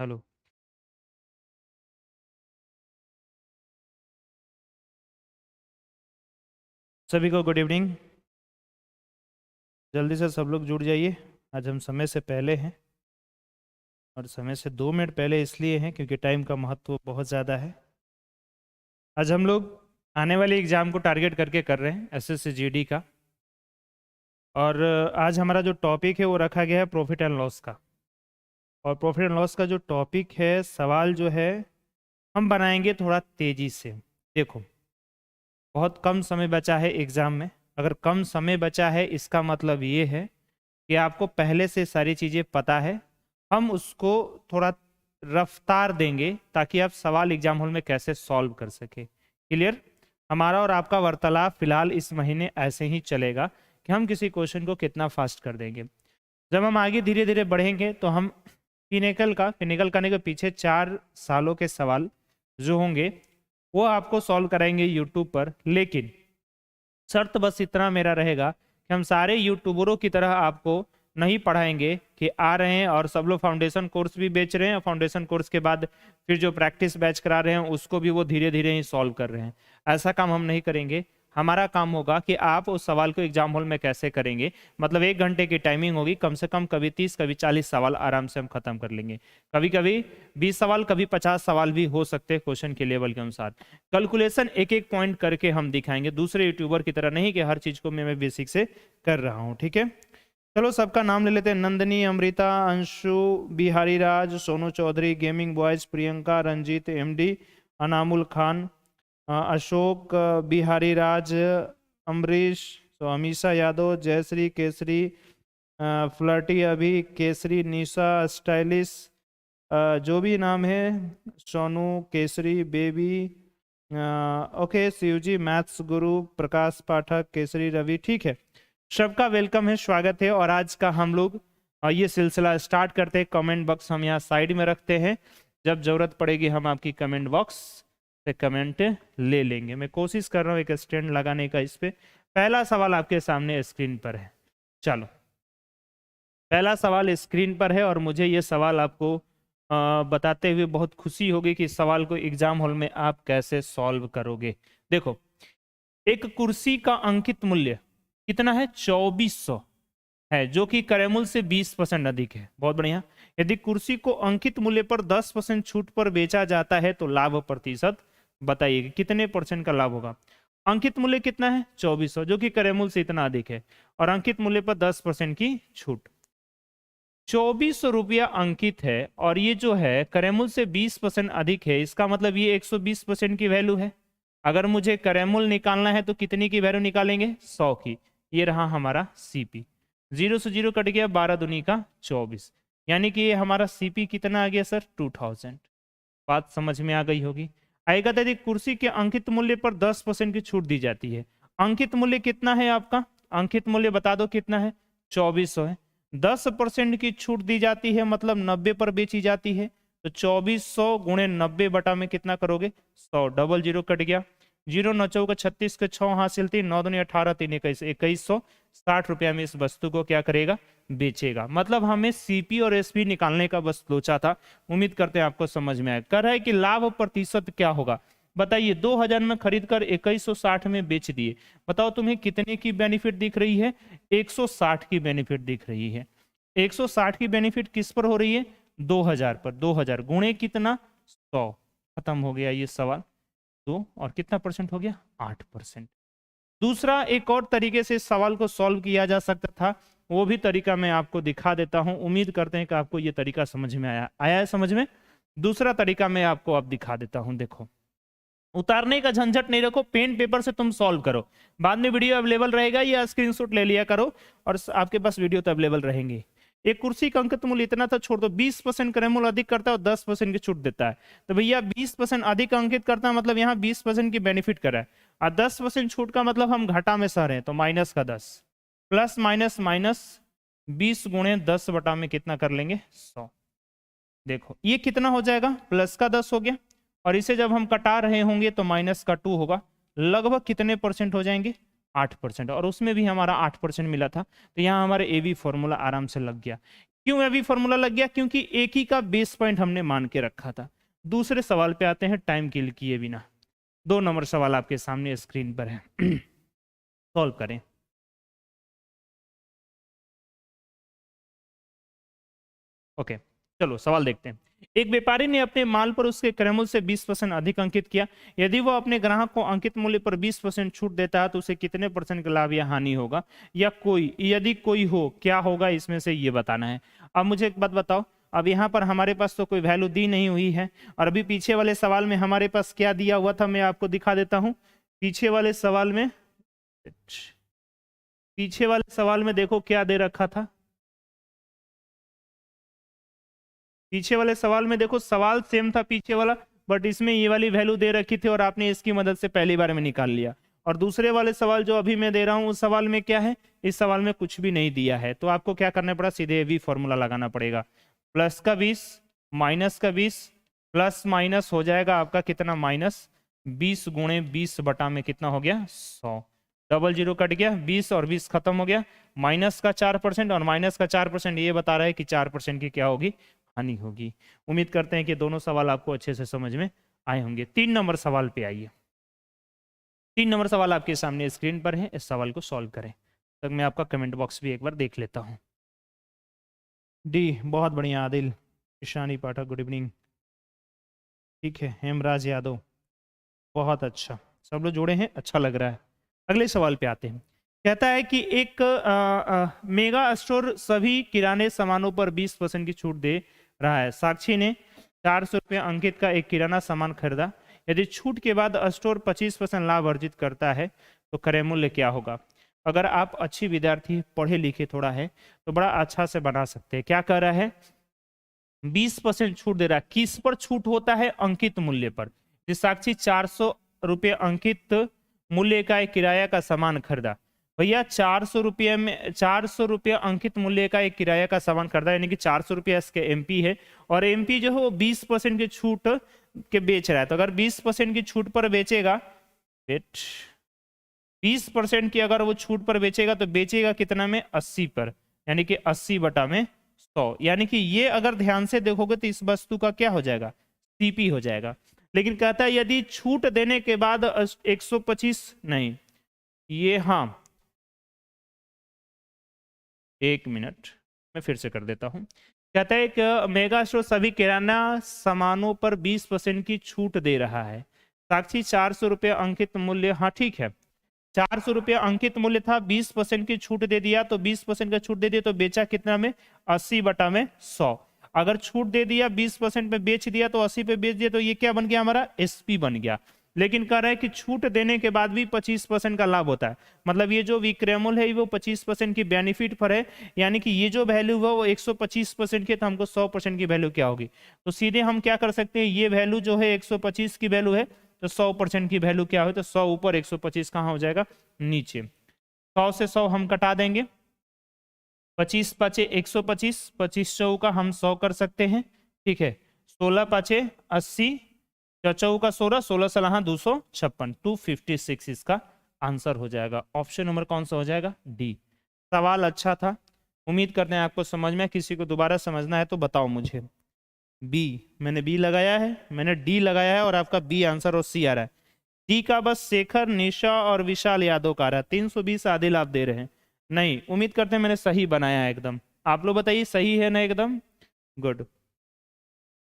Hello. सभी को good evening. जल्दी से सब लोग जुड़ जाइए। आज हम समय से पहले हैं और समय से 2 मिनट पहले इसलिए हैं क्योंकि टाइम का महत्व बहुत ज़्यादा है। आज हम लोग आने वाले एग्ज़ाम को टारगेट करके कर रहे हैं, एसएससी जीडी का। और आज हमारा जो टॉपिक है वो रखा गया है प्रॉफिट एंड लॉस का। और प्रॉफिट एंड लॉस का जो टॉपिक है, सवाल जो है हम बनाएंगे थोड़ा तेज़ी से। देखो, बहुत कम समय बचा है एग्ज़ाम में। अगर कम समय बचा है इसका मतलब ये है कि आपको पहले से सारी चीज़ें पता है। हम उसको थोड़ा रफ्तार देंगे ताकि आप सवाल एग्जाम हॉल में कैसे सॉल्व कर सके। क्लियर? हमारा और आपका वार्तालाप फिलहाल इस महीने ऐसे ही चलेगा कि हम किसी क्वेश्चन को कितना फास्ट कर देंगे। जब हम आगे धीरे धीरे बढ़ेंगे तो हम पिनेकल करने के पीछे 4 सालों के सवाल जो होंगे वो आपको सॉल्व कराएंगे यूट्यूब पर। लेकिन शर्त बस इतना मेरा रहेगा कि हम सारे यूट्यूबरों की तरह आपको नहीं पढ़ाएंगे कि आ रहे हैं और सब लोग फाउंडेशन कोर्स भी बेच रहे हैं और फाउंडेशन कोर्स के बाद फिर जो प्रैक्टिस बैच करा रहे हैं उसको भी वो धीरे धीरे ही सॉल्व कर रहे हैं। ऐसा काम हम नहीं करेंगे। हमारा काम होगा कि आप उस सवाल को एग्जाम हॉल में कैसे करेंगे। मतलब 1 घंटे की टाइमिंग होगी, कम से कम कभी 30 कभी 40 सवाल आराम से हम खत्म कर लेंगे। कभी कभी 20 सवाल कभी 50 सवाल भी हो सकते हैं क्वेश्चन के लेवल के अनुसार। कैलकुलेशन एक एक पॉइंट करके हम दिखाएंगे, दूसरे यूट्यूबर की तरह नहीं कि हर चीज को मैं बेसिक से कर रहा हूँ। ठीक है, चलो सबका नाम ले लेते हैं। Nandini, Amrita, Anshu, Bihari Raj, Sonu Chaudhary, gaming boys, Priyanka, Ranjit, MD, Anamul Khan, Ashok, Bihari Raj, Amrish, तो अमीशा यादव, जयश्री, केसरी, फ्लर्टी, अभी, केसरी, निशा, स्टाइलिश, जो भी नाम है, Sonu, Kesari, baby, okay, Shivji, maths guru, Prakash पाठक, केसरी, रवि। ठीक है, सबका वेलकम है, स्वागत है। और आज का हम लोग ये सिलसिला स्टार्ट करते हैं। कमेंट बॉक्स हम यहाँ साइड में रखते हैं, जब जरूरत पड़ेगी हम आपकी कमेंट बॉक्स से कमेंट ले लेंगे। मैं कोशिश कर रहा हूँ एक स्टैंड लगाने का इस पे। पहला सवाल आपके सामने स्क्रीन पर है। चलो, पहला सवाल स्क्रीन पर है और मुझे ये सवाल आपको बताते हुए बहुत खुशी होगी कि इस सवाल को एग्जाम हॉल में आप कैसे सॉल्व करोगे। देखो, एक कुर्सी का अंकित मूल्य कितना है? 2400 है, जो कि क्रयमूल्य से 20% अधिक है। बहुत बढ़िया। यदि कुर्सी को अंकित मूल्य पर 10% छूट पर बेचा जाता है तो लाभ प्रतिशत बताइए कितने परसेंट का लाभ होगा। अंकित मूल्य कितना है? 2400, जो कि क्रयमूल्य से इतना अधिक है, और अंकित मूल्य पर 10% की छूट। 2400 रुपया अंकित है और ये जो है क्रयमूल्य से 20% अधिक है। इसका मतलब ये 120% की वैल्यू है। अगर मुझे क्रयमूल्य निकालना है तो कितनी की वैल्यू निकालेंगे? 100 की। ये रहा हमारा सीपी। 0 से 0 कट गया, 12 दूनी का 24, यानी कि ये हमारा सीपी कितना आ गया सर? 2000। बात समझ में आ गई होगी। आएगा, यदि कुर्सी के अंकित मूल्य पर 10% की छूट दी जाती है। अंकित मूल्य कितना है आपका? अंकित मूल्य बता दो कितना है? 2400 है। 10% की छूट दी जाती है, मतलब 90 पर बेची जाती है। तो 2400 गुणे 90 बटा में कितना करोगे? 100। डबल 0 कट गया, 0 9 चौका 36 के 6 हासिल थी, 9 दूनी 18, 3 21, 2160 रुपया में इस वस्तु को क्या करेगा? बेचेगा। मतलब हमें सीपी और एसपी निकालने का बस सोचा था। उम्मीद करते हैं आपको समझ में आया। कर रहा है कि लाभ प्रतिशत क्या होगा बताइए। 2000 में खरीद कर 2160 में बेच दिए। बताओ तुम्हें कितने की बेनिफिट दिख रही है? 160 की बेनिफिट दिख रही है। 160 की बेनिफिट किस पर हो रही है? 2000 पर। 2000 गुणे कितना? 100। खत्म हो गया ये सवाल। तो और कितना परसेंट हो गया? 8%। दूसरा एक और तरीके से इस सवाल को सॉल्व किया जा सकता था, वो भी तरीका मैं आपको दिखा देता हूं। उम्मीद करते हैं कि आपको ये तरीका समझ में आया है समझ में। दूसरा तरीका मैं आपको अब दिखा देता हूं। देखो, उतारने का झंझट नहीं रखो, पेन पेपर से तुम सॉल्व करो। बाद में वीडियो अवेलेबल रहेगा, या स्क्रीनशॉट ले लिया करो और आपके पास वीडियो तो अवेलेबल रहेंगे। एक कुर्सी का अंकित मूल्य इतना था, छोड़ दो। 20% क्रयमूल्य अधिक करता है और 10% की छूट देता है। तो भैया 20% अधिक अंकित करता है, मतलब यहाँ 20% की बेनिफिट करा है, और 10% छूट का मतलब हम घाटा में सह रहे हैं, तो माइनस का 10। प्लस माइनस माइनस 20 गुणे 10 बटा में कितना कर लेंगे? 100। देखो ये कितना हो जाएगा? प्लस का 10 हो गया, और इसे जब हम कटा रहे होंगे तो माइनस का 2 होगा। लगभग कितने परसेंट हो जाएंगे? 8%। और उसमें भी हमारा 8% मिला था, तो यहाँ हमारे ए बी फॉर्मूला आराम से लग गया। क्यों अभी फॉर्मूला लग गया? क्योंकि एक ही का बेस पॉइंट हमने मान के रखा था। दूसरे सवाल पे आते हैं टाइम किल किए बिना। 2 नंबर सवाल आपके सामने स्क्रीन पर है। सॉल्व करें। ओके, चलो सवाल देखते हैं। एक व्यापारी ने अपने माल पर उसके क्रय मूल्य से 20% अधिक अंकित किया। यदि वह अपने ग्राहक को अंकित मूल्य पर 20% छूट देता है तो उसे कितने परसेंट का लाभ या हानि होगा, या कोई, यदि कोई हो क्या होगा, इसमें से ये बताना है। अब मुझे एक बात बताओ, अब यहाँ पर हमारे पास तो कोई वैल्यू दी नहीं हुई है, और अभी पीछे वाले सवाल में हमारे पास क्या दिया हुआ था, मैं आपको दिखा देता हूँ। पीछे वाले सवाल में, पीछे वाले सवाल में देखो क्या दे रखा था। पीछे वाले सवाल में देखो सवाल सेम था पीछे वाला, बट इसमें ये वाली वैल्यू दे रखी थी और आपने इसकी मदद से पहली बार में निकाल लिया। और दूसरे वाले सवाल जो अभी मैं दे रहा हूं उस सवाल में क्या है, इस सवाल में कुछ भी नहीं दिया है। तो आपको क्या करना पड़ा, सीधे वी फॉर्मूला लगाना पड़ेगा। प्लस का 20 माइनस का 20, प्लस माइनस हो जाएगा आपका कितना, माइनस 20 गुणे 20 बटा में कितना हो गया, 100। डबल जीरो कट गया, 20 और 20 खत्म हो गया। माइनस का 4% और माइनस का 4% ये बता रहा है कि 4% की क्या होगी, हानि होगी। उम्मीद करते हैं कि दोनों सवाल आपको अच्छे से समझ में आए होंगे। 3 नंबर सवाल पे आइए। 3 नंबर सवाल आपके सामने स्क्रीन पर है, इस सवाल को सॉल्व करें। तक मैं आपका कमेंट बॉक्स भी एक बार देख लेता हूं। डी, बहुत बढ़िया आदिल, ईशानी पाठक गुड इवनिंग, ठीक है। हेमराज यादव, बहुत अच्छा, सब लोग जुड़े हैं, अच्छा लग रहा है। अगले सवाल पे आते हैं। कहता है कि एक मेगा स्टोर सभी किराने सामानों पर 20% की छूट दे रहा है। साक्षी ने 400 रुपये अंकित का एक किराना सामान खरीदा। यदि छूट के बाद स्टोर 25% लाभ अर्जित करता है तो क्रय मूल्य क्या होगा? अगर आप अच्छी विद्यार्थी, पढ़े लिखे थोड़ा है, तो बड़ा अच्छा से बना सकते हैं। क्या कर रहा है, 20% छूट दे रहा है। किस पर छूट होता है? अंकित मूल्य पर। साक्षी 400 रुपये अंकित मूल्य का एक किराया का सामान खरीदा। भैया 400 रुपये में, 400 रुपये अंकित मूल्य का एक किराया का सामान खरीदा, यानी कि 400 रुपये इसके एमपी है, और एमपी जो है वो 20% की छूट के बेच रहा है। तो अगर 20% की छूट पर बेचेगा, 20% की अगर वो छूट पर बेचेगा तो बेचेगा कितना में, 80 पर, यानी कि 80 बटा में 100। यानी कि ये अगर ध्यान से देखोगे तो इस वस्तु का क्या हो जाएगा, सीपी हो जाएगा। लेकिन कहता है यदि छूट देने के बाद 125 नहीं, ये, हाँ, एक मिनट मैं फिर से कर देता हूं। कहता है कि मेगा स्टोर सभी किराना सामानों पर 20% की छूट दे रहा है। साक्षी 400 रुपये अंकित मूल्य, हाँ ठीक है, 400 रुपये अंकित मूल्य था, 20% की छूट दे दिया, तो 20% का छूट दे दिया तो बेचा कितना में, 80 बटा में 100। अगर छूट दे दिया 20% में बेच दिया तो 80 पे बेच दिया, तो ये क्या बन गया, हमारा एसपी बन गया। लेकिन कह रहा है कि छूट देने के बाद भी 25% का लाभ होता है। मतलब ये जो विक्रय मूल्य है वो 25% की बेनिफिट पर है, यानी कि ये जो वैल्यू है वो 125% की, तो हमको 100% की वैल्यू क्या होगी। तो सीधे हम क्या कर सकते हैं, ये वैल्यू जो है 125 की वैल्यू है, तो 100% की वैल्यू क्या हो, तो 100 ऊपर 125 कहाँ हो जाएगा, नीचे। 100 से 100 हम कटा देंगे, 25 पाँचे 125, 25 चौका हम 100 कर सकते हैं, ठीक है। 16 पाँचे 80, चौका 16, 16 सलाह 256, 256 इसका आंसर हो जाएगा। ऑप्शन नंबर कौन सा हो जाएगा, डी। सवाल अच्छा था, उम्मीद करते हैं आपको समझ में। किसी को दोबारा समझना है तो बताओ मुझे। बी, मैंने बी लगाया है, मैंने डी लगाया है, और आपका बी आंसर और सी आ रहा है। डी का बस शेखर, निशा और विशाल यादव का आ रहा है। 320 आदिल आप दे रहे हैं, नहीं, उम्मीद करते हैं मैंने सही बनाया है एकदम। आप लोग बताइए सही है ना एकदम, गुड।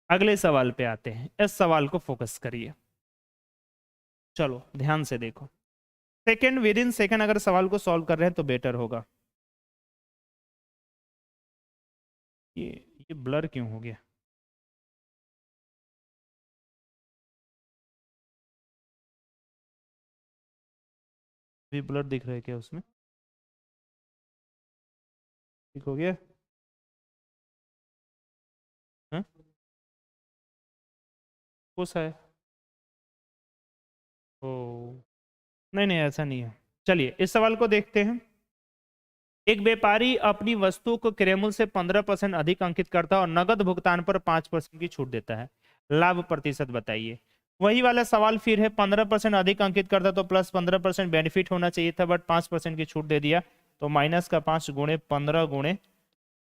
अगले सवाल पे आते हैं, इस सवाल को फोकस करिए, चलो ध्यान से देखो। सेकंड, विद इन सेकंड अगर सवाल को सॉल्व कर रहे हैं तो बेटर होगा। ये ब्लर क्यों हो गया, भी ब्लर दिख रहा है क्या उसमें, ठीक हो गया, हाँ कुछ है, ओ नहीं नहीं ऐसा नहीं है। चलिए इस सवाल को देखते हैं। एक व्यापारी अपनी वस्तु को क्रय मूल्य से 15% अधिक अंकित करता है और नगद भुगतान पर 5% की छूट देता है। लाभ प्रतिशत बताइए। वही वाला सवाल फिर है, 15% अधिक अंकित करता तो प्लस 15% बेनिफिट होना चाहिए था, बट 5% की छूट दे दिया, तो -5 गुणे 15 गुणे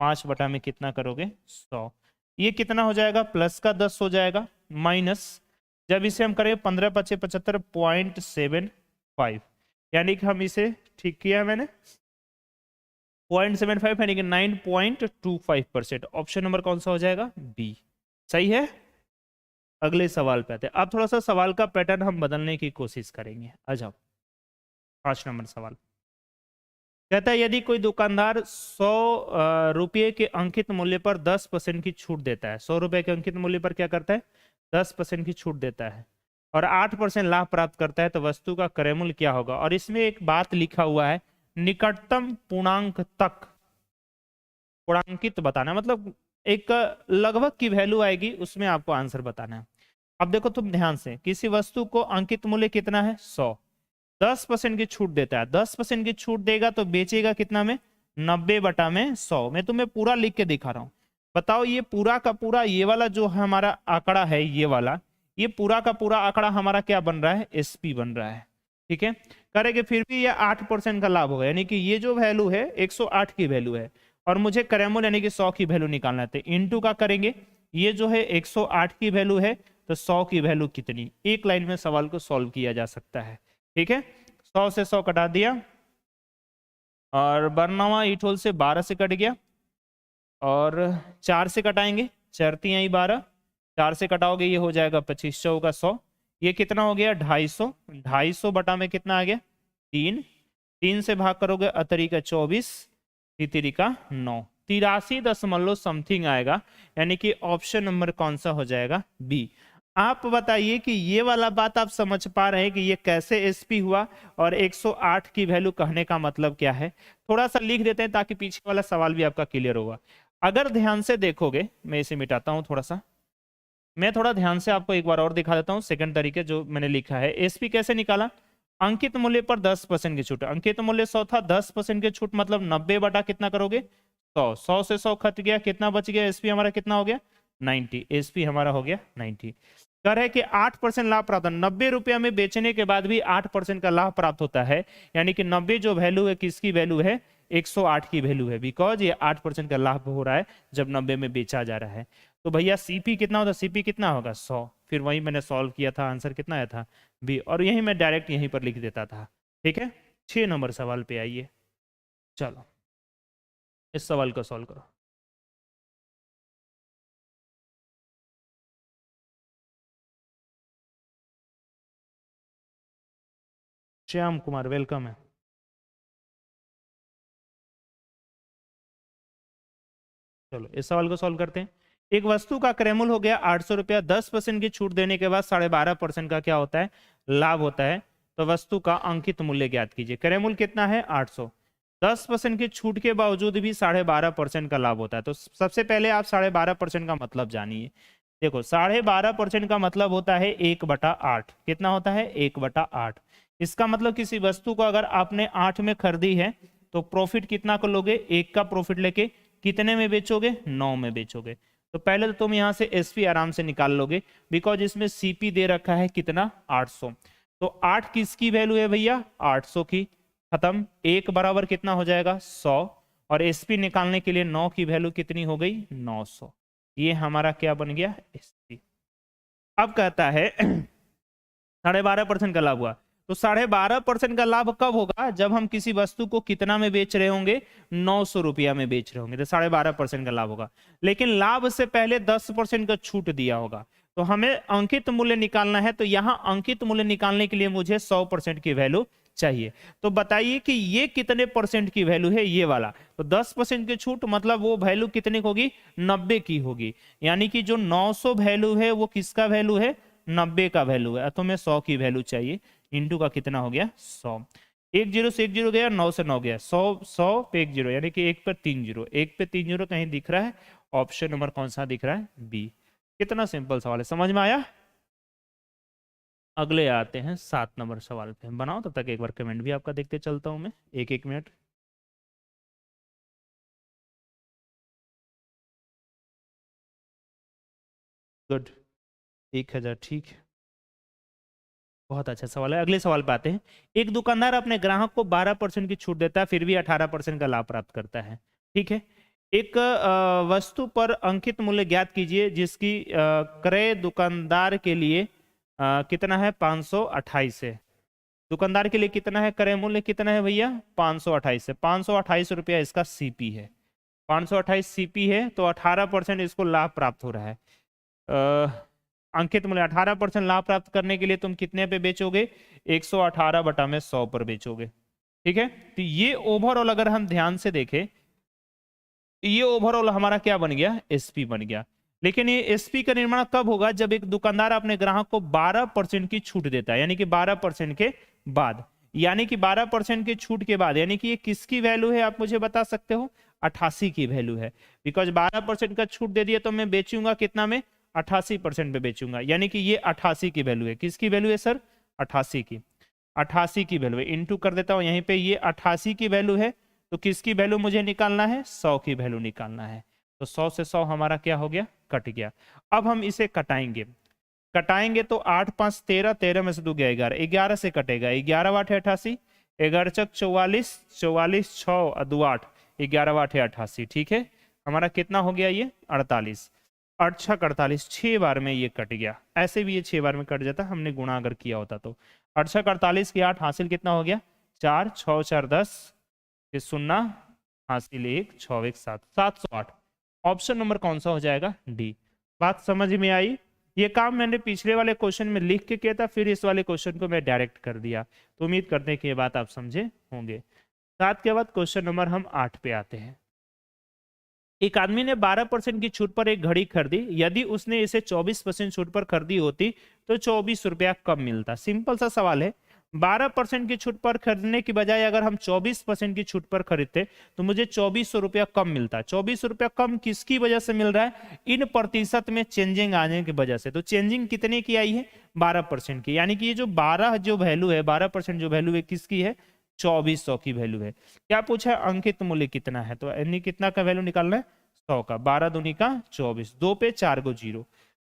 5 बटा में कितना करोगे 100। ये कितना हो जाएगा प्लस का 10 हो जाएगा माइनस, जब इसे हम करेंगे 15 पचे 75.75, यानी कि हम इसे ठीक किया मैंने 0.75 यानी कि 9.25%। ऑप्शन नंबर कौन सा हो जाएगा बी, सही है। अगले सवाल पे आते हैं। अब थोड़ा सा सवाल का पैटर्न हम बदलने की कोशिश करेंगे। आ जाओ 5 नंबर सवाल कहता है यदि कोई दुकानदार 100 रुपये के अंकित मूल्य पर 10% की छूट देता है, 100 रुपये के अंकित मूल्य पर क्या करता है 10% की छूट देता है और 8% लाभ प्राप्त करता है, तो वस्तु का क्रय मूल्य क्या होगा। और इसमें एक बात लिखा हुआ है निकटतम पूर्णांक तक पूर्णांकित बताना, मतलब एक लगभग की वैल्यू आएगी उसमें आपको आंसर बताना है। अब देखो तुम ध्यान से, किसी वस्तु को अंकित मूल्य कितना है 100, 10% की छूट देता है, 10% की छूट देगा तो बेचेगा कितना में 90 बटा में 100। मैं तुम्हें पूरा लिख के दिखा रहा हूं। बताओ ये पूरा का पूरा ये वाला जो हमारा आंकड़ा है, ये वाला ये पूरा का पूरा आंकड़ा हमारा क्या बन रहा है एसपी बन रहा है, ठीक है। करेंगे फिर भी ये 8% का लाभ होगा, यानी कि ये जो वैल्यू है 108 की वैल्यू है और मुझे क्रय मूल्य यानी कि 100 की वैल्यू निकालना है, तो इनटू का करेंगे, ये जो है 108 की वैल्यू है तो 100 की वैल्यू कितनी। एक लाइन में सवाल को सॉल्व किया जा सकता है, ठीक है। 100 से 100 कटा दिया और बरनवा ईटोल से 12 से कट गया और 4 से कटाएंगे, 4 तियां 12, 4 से कटाओगे ये हो जाएगा 25 का 100, ये कितना हो गया 250, 250 बटा में कितना आ गया 3, 3 से भाग करोगे अतरी का 24, तितरी का 9, 83 दशमलव समथिंग आएगा, यानी कि ऑप्शन नंबर कौन सा हो जाएगा बी। आप बताइए कि ये वाला बात आप समझ पा रहे हैं कि ये कैसे एसपी हुआ और 108 की वैल्यू कहने का मतलब क्या है। थोड़ा सा लिख देते हैं ताकि पीछे वाला सवाल भी आपका क्लियर होगा। अगर ध्यान से देखोगे, मैं इसे मिटाता हूं थोड़ा सा, मैं थोड़ा ध्यान से आपको एक बार और दिखा देता हूं सेकंड तरीके जो मैंने लिखा है। एसपी कैसे निकाला, अंकित मूल्य पर 10% की छूट, अंकित मूल्य 100 था, 10% की छूट मतलब 90 बटा कितना करोगे 100, 100 से 100 खट गया, कितना बच गया एसपी हमारा कितना हो गया 90, एसपी हमारा हो गया 90। कह रहे कि 8% लाभ प्राप्त, 90 रुपया में बेचने के बाद भी 8% का लाभ प्राप्त होता है, यानी कि 90 जो वैल्यू है किसकी वैल्यू है 108 की वैल्यू है, बिकॉज ये 8% का लाभ हो रहा है जब 90 में बेचा जा रहा है। तो भैया सीपी कितना होता, सीपी कितना होगा 100, फिर वही मैंने सॉल्व किया था, आंसर कितना आया था बी, और यही मैं डायरेक्ट यहीं पर लिख देता था, ठीक है। 6 नंबर सवाल पे आइए, चलो इस सवाल को सॉल्व करो। श्याम कुमार वेलकम है। चलो इस सवाल को सॉल्व करते हैं। एक वस्तु का क्रय मूल्य हो गया 800 रुपया, 10% की छूट देने के बाद 12.5% का क्या होता है लाभ होता है, तो वस्तु का अंकित मूल्य ज्ञात कीजिए। क्रय मूल्य कितना है 800, 10% की छूट के बावजूद भी 12.5% का लाभ होता है। तो सबसे पहले आप 12.5% का मतलब जानिए। देखो 12.5% का मतलब होता है 1/8, कितना होता है 1/8। इसका मतलब किसी वस्तु को अगर आपने 8 में खरीदी है तो प्रॉफिट कितना कर लोगे, 1 का प्रॉफिट लेके कितने में बेचोगे 9 में बेचोगे। तो पहले तो तुम यहां से एसपी आराम से निकाल लोगे, बिकॉज इसमें सीपी दे रखा है कितना 800, तो 8 किसकी वैल्यू है भैया 800 की, खत्म। 1 बराबर कितना हो जाएगा 100, और एसपी निकालने के लिए 9 की वैल्यू कितनी हो गई 900, ये हमारा क्या बन गया एसपी। अब कहता है 12.5% का लाभ हुआ, तो 12.5% का लाभ कब होगा, जब हम किसी वस्तु को कितना में बेच रहे होंगे 900 रुपया में बेच रहे होंगे, तो 12.5% का लाभ होगा। लेकिन लाभ से पहले 10% का छूट दिया होगा, तो हमें अंकित मूल्य निकालना है, तो यहां अंकित मूल्य निकालने के लिए मुझे 100% की वैल्यू चाहिए। तो बताइए कि ये कितने परसेंट की वैल्यू है, ये वाला, तो 10% की छूट मतलब वो वैल्यू कितनी होगी 90 की होगी, यानी कि जो 900 वैल्यू है वो किसका वैल्यू है 90 का वैल्यू है, तो हमें 100 की वैल्यू चाहिए। इंटू का कितना हो गया 100, 1 0 से 1 0 गया, 9 से 9 गया, 100 100 पे 1 0, यानी कि 1 पर 3 0, 1 पे 3 0 कहीं दिख रहा है, ऑप्शन नंबर कौन सा दिख रहा है बी। कितना सिंपल सवाल है, समझ में आया। अगले आते हैं 7 नंबर सवाल पे, बनाओ तब तक एक बार कमेंट भी आपका देखते चलता हूं मैं, एक एक मिनट। गुड, 1000, ठीक है, बहुत अच्छा सवाल है। अगले सवाल पे आते हैं। एक दुकानदार अपने ग्राहक को 12% की छूट देता है, फिर भी 18% का लाभ प्राप्त करता है, ठीक है। एक वस्तु पर अंकित मूल्य ज्ञात कीजिए जिसकी क्रय दुकानदार के लिए कितना है 528 है। दुकानदार के लिए कितना है क्रय मूल्य कितना है भैया 528 है। 528 रुपया इसका सीपी है। 528 सीपी है तो 18% इसको लाभ प्राप्त हो रहा है। अंकित मूल्य 18% लाभ प्राप्त करने के लिए तुम कितने पे बेचोगे 118 बटा में 100 पर बेचोगे। ठीक है, तो ये ओवरऑल अगर हम ध्यान से देखें ये ओवरऑल हमारा क्या बन गया एसपी बन गया। लेकिन ये एसपी का निर्माण कब होगा जब एक दुकानदार अपने ग्राहक को 12% की छूट देता है, यानी कि 12% के बाद, यानी कि 12% की छूट के बाद, यानी कि ये किसकी वैल्यू है आप मुझे बता सकते हो 88 की वैल्यू है। बिकॉज 12% का छूट दे दिया तो मैं बेचूंगा कितना में 88% पे बेचूंगा, यानी कि ये 88 की वैल्यू है। किसकी वैल्यू है सर 88 की, 88 की वैल्यू है। इंटू कर देता हूं यहीं पे, ये 88 की वैल्यू है तो किसकी वैल्यू मुझे निकालना है 100 की वैल्यू निकालना है। तो 100 से 100 हमारा क्या हो गया कट गया। अब हम इसे कटाएंगे तो 8 5 13, 13 में से 2 गया 11, 11 से कटेगा 11 8 88, 11 चक 44, 44 6 2 8, 11 8 88। ठीक है, हमारा कितना हो गया ये 48, 8 6 48, 6 बार में ये कट गया। ऐसे भी ये 6 बार में कट जाता हमने गुणा अगर किया होता तो। 8 6 48 की 8 हासिल कितना हो गया 4, 6 4 10, फिर 0 हासिल 1, 6 1 7, 708। ऑप्शन नंबर कौन सा हो जाएगा डी। बात समझ में आई। ये काम मैंने पिछले वाले क्वेश्चन में लिख के किया था, फिर इस वाले क्वेश्चन को मैं डायरेक्ट कर दिया, तो उम्मीद करते हैं कि ये बात आप समझे होंगे। 7 के बाद क्वेश्चन नंबर हम 8 पे आते हैं। एक आदमी ने 12% की छूट पर एक घड़ी खरीदी, यदि उसने इसे 24% छूट पर खरीदी होती तो 24 रुपया कम मिलता। सिंपल सा सवाल है, 12% की छूट पर खरीदने की बजाय अगर हम 24% की छूट पर खरीदते तो मुझे 2400 रुपया कम मिलता। 2400 रुपया कम किसकी वजह से मिल रहा है, इन प्रतिशत में चेंजिंग आने की वजह से। तो चेंजिंग कितने की आई है 12% की, यानी कि ये जो 12 जो वैल्यू है 12% जो वैल्यू है किसकी है 2400 की वैल्यू है। क्या पूछा है अंकित मूल्य कितना है, तो यानी कितना का वैल्यू निकालना है 100 का। 12 दूनी का 24, 2 पे 4 को 0,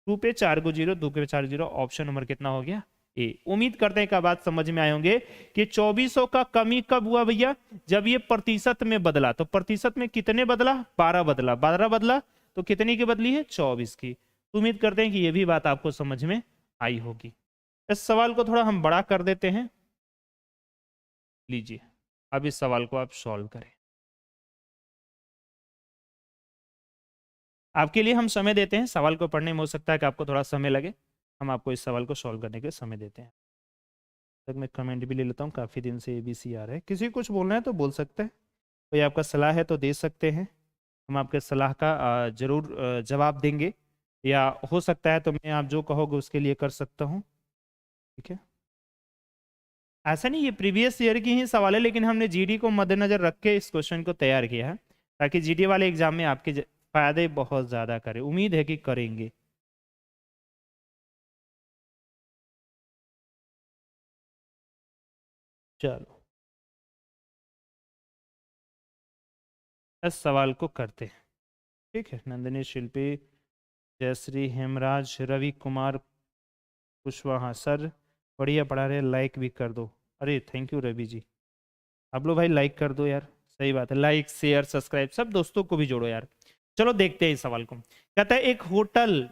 2 पे 4 को 0, 2 पे 4 0। ऑप्शन नंबर कितना हो गया ए। उम्मीद करते हैं कि बात समझ में आए होंगे कि 2400 का कमी कब हुआ भैया, जब ये प्रतिशत में बदला। तो प्रतिशत में कितने बदला 12 बदला, 12 बदला तो कितनी की बदली है 24 की। तो उम्मीद करते हैं कि ये भी बात आपको समझ में आई होगी। इस सवाल को थोड़ा हम बड़ा कर देते हैं, लीजिए अब इस सवाल को आप सॉल्व करें। आपके लिए हम समय देते हैं, सवाल को पढ़ने में हो सकता है कि आपको थोड़ा समय लगे, हम आपको इस सवाल को सॉल्व करने के समय देते हैं। तक मैं कमेंट भी ले लेता हूँ, काफ़ी दिन से ABC आ रहा है। किसी को कुछ बोलना है तो बोल सकते हैं, कोई आपका सलाह है तो दे सकते हैं, हम आपके सलाह का जरूर जवाब देंगे, या हो सकता है तो मैं आप जो कहोगे उसके लिए कर सकता हूँ। ठीक है, ऐसा नहीं ये प्रीवियस ईयर की ही सवाल है, लेकिन हमने GD को मद्देनजर रख के इस क्वेश्चन को तैयार किया है ताकि GD वाले एग्जाम में आपके फायदे बहुत ज़्यादा करें। उम्मीद है कि करेंगे। चलो इस सवाल को करते हैं। ठीक है, नंदिनी, शिल्पी, जयश्री, हेमराज, रवि कुमार कुशवाहा, सर बढ़िया पढ़ा रहे, लाइक भी कर दो। अरे थैंक यू रवि जी, आप लोग भाई लाइक कर दो यार, सही बात है, लाइक शेयर सब्सक्राइब सब दोस्तों को भी जोड़ो यार। चलो देखते हैं इस सवाल को। कहता है एक होटल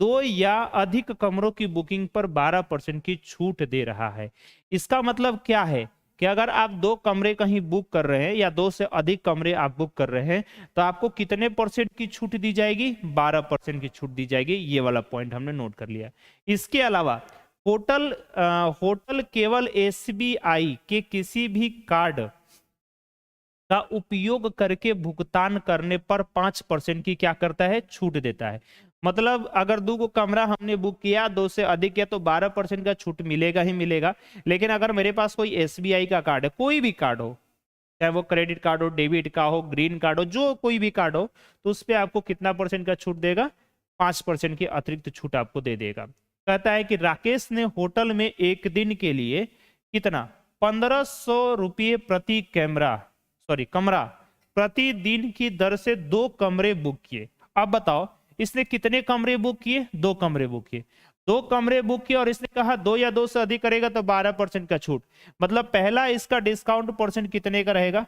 दो या अधिक कमरों की बुकिंग पर 12% की छूट दे रहा है। इसका मतलब क्या है कि अगर आप 2 कमरे कहीं बुक कर रहे हैं या 2 से अधिक कमरे आप बुक कर रहे हैं तो आपको कितने % की छूट दी जाएगी 12% की छूट दी जाएगी। ये वाला पॉइंट हमने नोट कर लिया। इसके अलावा होटल केवल SBI के किसी भी कार्ड का उपयोग करके भुगतान करने पर 5% की क्या करता है छूट देता है। मतलब अगर 2 कमरा हमने बुक किया 2 से अधिक किया तो 12% का छूट मिलेगा ही मिलेगा। लेकिन अगर मेरे पास कोई SBI का कार्ड है, कोई भी कार्ड हो, चाहे वो क्रेडिट कार्ड हो, डेबिट का हो, ग्रीन कार्ड हो, जो कोई भी कार्ड हो, तो उस पर आपको कितना % का छूट देगा 5% की अतिरिक्त छूट आपको दे देगा। कहता है कि राकेश ने होटल में एक दिन के लिए कितना 1500 रुपये प्रति कमरा प्रतिदिन की दर से 2 कमरे बुक किए। अब बताओ इसने कितने कमरे बुक किए 2 कमरे बुक किए। 2 कमरे बुक किए और इसने कहा 2 या 2 से अधिक करेगा तो 12% का छूट। मतलब पहला इसका डिस्काउंट % कितने का रहेगा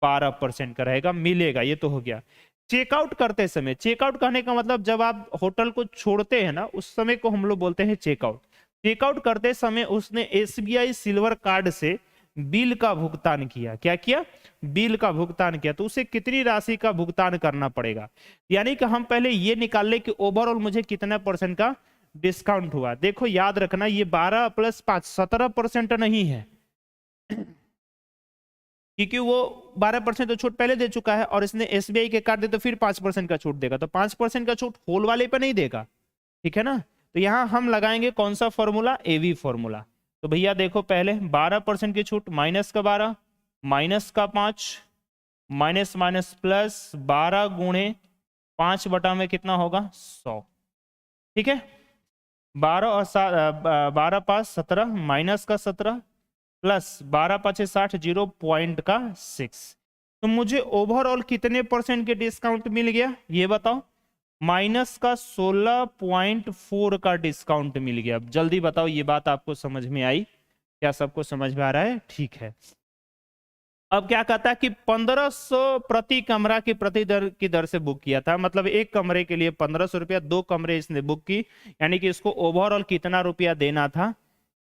12% का रहेगा, मिलेगा। ये तो हो गया। चेकआउट करते समय, चेकआउट करने का मतलब जब आप होटल को छोड़ते हैं ना, उस समय को हम लोग बोलते हैं चेकआउट। चेकआउट करते समय उसने एसबीआई सिल्वर कार्ड से बिल का भुगतान किया। क्या किया? बिल का भुगतान किया। तो उसे कितनी राशि का भुगतान करना पड़ेगा? यानी कि हम पहले ये निकाल ले कि ओवरऑल मुझे कितना परसेंट का डिस्काउंट हुआ। देखो याद रखना, ये 12 + 5 17% नहीं है, क्योंकि वो 12% तो छूट पहले दे चुका है, और इसने एसबीआई के कार्ड दे तो फिर 5% का छूट देगा। तो 5% का छूट होल वाले पे नहीं देगा, ठीक है ना। तो यहां हम लगाएंगे कौन सा फॉर्मूला? एवी फॉर्मूला। तो भैया देखो, पहले 12% की छूट, माइनस का 12, माइनस का 5, माइनस माइनस प्लस 12 गुणे 5 बटा में कितना होगा? 100। ठीक है, 12 और 12 5 17, माइनस का 17 प्लस 12 5 60, 0.6। तो मुझे ओवरऑल कितने परसेंट के डिस्काउंट मिल गया ये बताओ? माइनस का 16.4 का डिस्काउंट मिल गया। अब जल्दी बताओ, ये बात आपको समझ में आई? क्या सबको समझ में आ रहा है? ठीक है। अब क्या कहता है कि 1500 प्रति कमरा की दर से बुक किया था, मतलब एक कमरे के लिए 1500 रुपया, 2 कमरे इसने बुक की, यानी कि इसको ओवरऑल कितना रुपया देना था?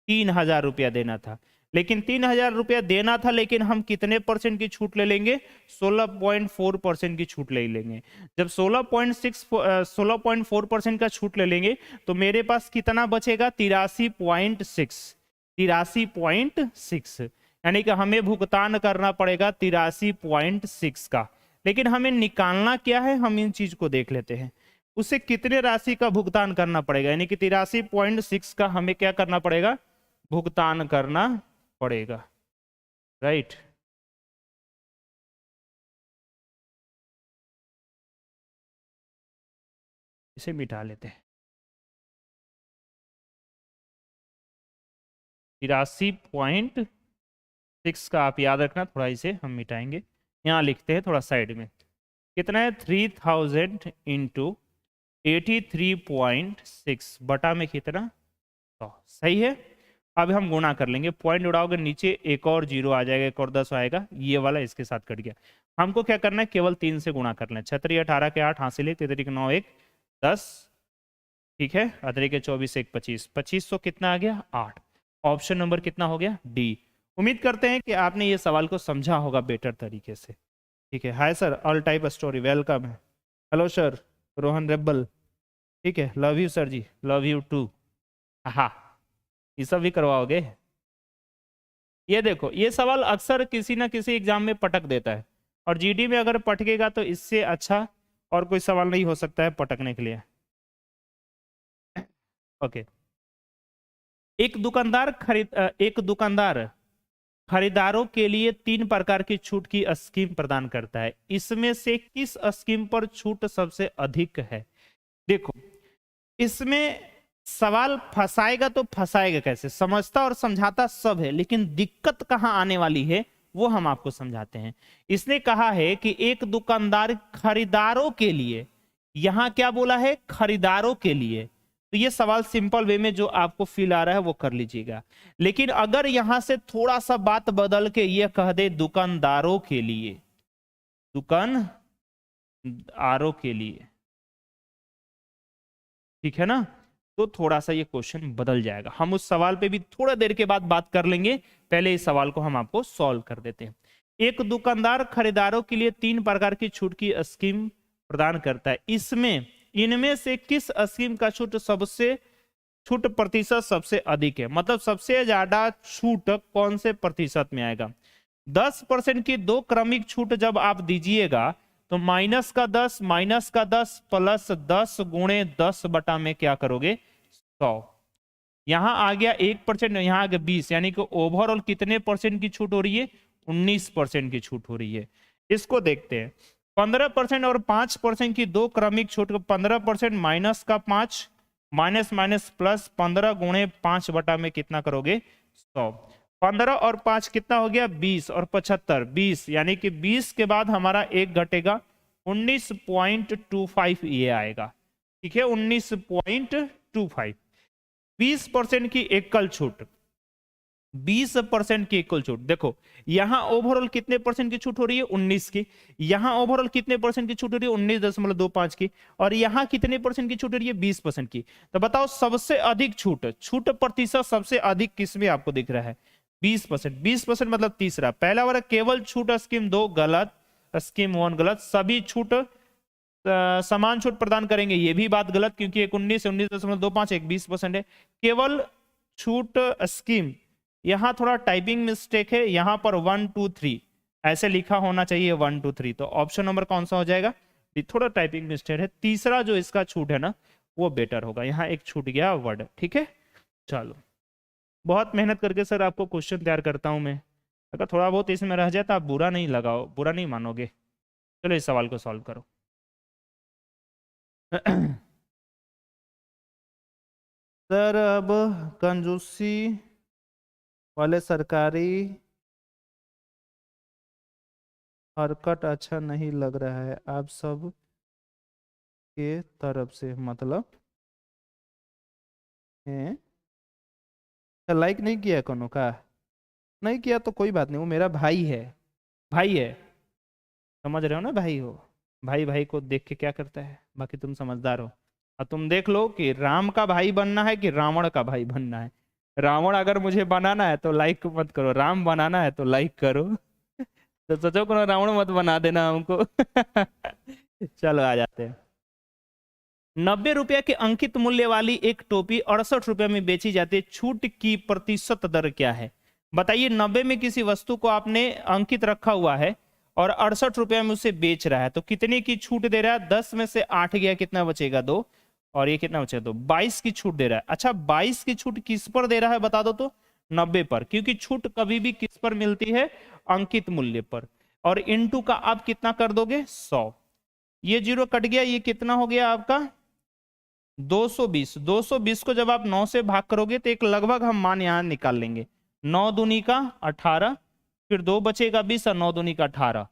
3000 रुपया देना था। लेकिन 3000 रुपया देना था, लेकिन हम कितने परसेंट की छूट ले लेंगे? 16.4% की छूट ले लेंगे। जब 16.4% का छूट ले लेंगे तो मेरे पास कितना बचेगा? 83.6। 83.6, यानी कि हमें भुगतान करना पड़ेगा 83.6 का। लेकिन हमें निकालना क्या है, हम इन चीज को देख लेते हैं। उसे कितने राशि का भुगतान करना पड़ेगा? यानी कि 83.6 का हमें क्या करना पड़ेगा? भुगतान करना पड़ेगा, राइट। इसे मिटा लेते हैं। 83.6 का आप याद रखना, थोड़ा इसे हम मिटाएंगे। यहाँ लिखते हैं थोड़ा साइड में, कितना है? 3000 इंटू 83.6 बटा में कितना? 100। सही है। अब हम गुणा कर लेंगे, पॉइंट उड़ाओगे नीचे एक और 0 आ जाएगा, एक और 10 आएगा, ये वाला इसके साथ कट गया। हमको क्या करना है? केवल 3 से गुणा कर लें। 6 18 के 8 हासिल, 33 के 9 1 10, ठीक है, 18 के 24 1 25, 2500 कितना आ गया? 8। ऑप्शन नंबर कितना हो गया? डी। उम्मीद करते हैं कि आपने ये सवाल को समझा होगा बेटर तरीके से। ठीक है। Hi sir, all type story, welcome है। हेलो सर, रोहन रेबल, ठीक है, love you sir ji, love you too. हाँ, ये सब भी करवाओगे? ये देखो, ये सवाल अक्सर किसी ना किसी एग्जाम में पटक देता है, और जीडी में अगर पटकेगा तो इससे अच्छा और कोई सवाल नहीं हो सकता है पटकने के लिए। ओके। एक दुकानदार खरीदारों के लिए 3 प्रकार की छूट की स्कीम प्रदान करता है। इसमें से किस स्कीम पर छूट सबसे अधिक है? देखो, इसमें सवाल फंसाएगा तो फंसाएगा कैसे? समझता और समझाता सब है, लेकिन दिक्कत कहां आने वाली है वो हम आपको समझाते हैं। इसने कहा है कि एक दुकानदार खरीदारों के लिए, यहां क्या बोला है? खरीदारों के लिए। तो ये सवाल सिंपल वे में जो आपको फील आ रहा है वो कर लीजिएगा। लेकिन अगर यहां से थोड़ा सा बात बदल के ये कह दे दुकानदारों के लिए, दुकानदारों के लिए, ठीक है ना, तो थोड़ा सा ये क्वेश्चन बदल जाएगा। हम उस सवाल पे भी थोड़ा देर के बाद बात कर लेंगे, पहले इस सवाल को हम आपको सॉल्व कर देते हैं। एक दुकानदार खरीदारों के लिए 3 प्रकार की छूट की स्कीम प्रदान करता है। इनमें से किस स्कीम का छूट प्रतिशत सबसे अधिक है? मतलब सबसे ज्यादा छूट कौन से प्रतिशत में आएगा? 10% की 2 क्रमिक छूट जब आप दीजिएगा तो माइनस का 10 प्लस 10 गुणे 10 बटा में क्या करोगे? 100। यहां आ गया 1%, यहां आ गया 20, यानी कि ओवरऑल कितने परसेंट की छूट हो रही है? 19% की छूट हो रही है। इसको देखते हैं। 15% और 5% की 2 क्रमिक छूट, 15% माइनस का 5, माइनस माइनस प्लस 15 गुणे 5 बटा में कितना करोगे? 100। 15 और 5 कितना हो गया? 20 और 75, 20, यानी कि 20 के बाद हमारा 1 घटेगा, 19.25 ये आएगा। ठीक है, 19.25। 20% की एकल छूट, 20% की इक्वल छूट। देखो यहां ओवरऑल कितने परसेंट की छूट हो रही है, 19 की। यहां ओवरऑल कितने परसेंट की छूट हो रही है, 19.25 की। और यहां कितने परसेंट की छूट हो रही है, 20% की। तो बताओ सबसे अधिक छूट, छूट प्रतिशत सबसे अधिक किसमें आपको दिख रहा है, 20%। 20% मतलब तीसरा, पहला वाला केवल छूट स्कीम 2 गलत, स्कीम 1 गलत। सभी छूट समान छूट प्रदान करेंगे, ये भी बात गलत, क्योंकि एक 19 है, 19.25, एक 20% है। केवल छूट स्कीम, यहां थोड़ा टाइपिंग मिस्टेक है, यहां पर 1 2 3 ऐसे लिखा होना चाहिए, 1 2 3। तो ऑप्शन नंबर कौन सा हो जाएगा, थोड़ा टाइपिंग मिस्टेक है। तीसरा जो इसका छूट है ना वो बेटर होगा, यहाँ एक छूट गया वर्ड। ठीक है, चलो बहुत मेहनत करके सर आपको क्वेश्चन तैयार करता हूं मैं, अगर थोड़ा बहुत इसमें रह जाए तो आप बुरा नहीं लगाओ, बुरा नहीं मानोगे। चलो इस सवाल को सॉल्व करो। सर अब कंजूसी वाले सरकारी हरकत अच्छा नहीं लग रहा है आप सब के तरफ से, मतलब है लाइक नहीं किया कोनो का, नहीं किया तो कोई बात नहीं, वो मेरा भाई है, भाई है, समझ रहे हो ना, भाई हो। भाई भाई को देख के क्या करता है, बाकी तुम समझदार हो। और तुम देख लो कि राम का भाई बनना है कि रावण का भाई बनना है। रावण अगर मुझे बनाना है तो लाइक मत करो, राम बनाना है तो लाइक करो। तो सोचो कोनो रावण मत बना देना हमको। चलो आ जाते हैं। 90 रुपया के अंकित मूल्य वाली एक टोपी 68 रुपये में बेची जाती है, छूट की प्रतिशत दर क्या है। बताइए 90 में किसी वस्तु को आपने अंकित रखा हुआ है और 68 रुपये में उसे बेच रहा है, तो कितने की छूट दे रहा है, 10 में से 8 गया, कितना बचेगा, 2। और ये कितना बचेगा, 2, 22 की छूट दे रहा है। अच्छा 22 की छूट किस पर दे रहा है बता दो तो, 90 पर, क्योंकि छूट कभी भी किस पर मिलती है, अंकित मूल्य पर। और इनटू का आप कितना कर दोगे, 100। ये जीरो कट गया, ये कितना हो गया आपका 220। 220 को जब आप 9 से भाग करोगे तो एक लगभग हम मान यहां निकाल लेंगे, 9 दूनी का 18, फिर 2 बचेगा 20 और 9 दूनी का 18,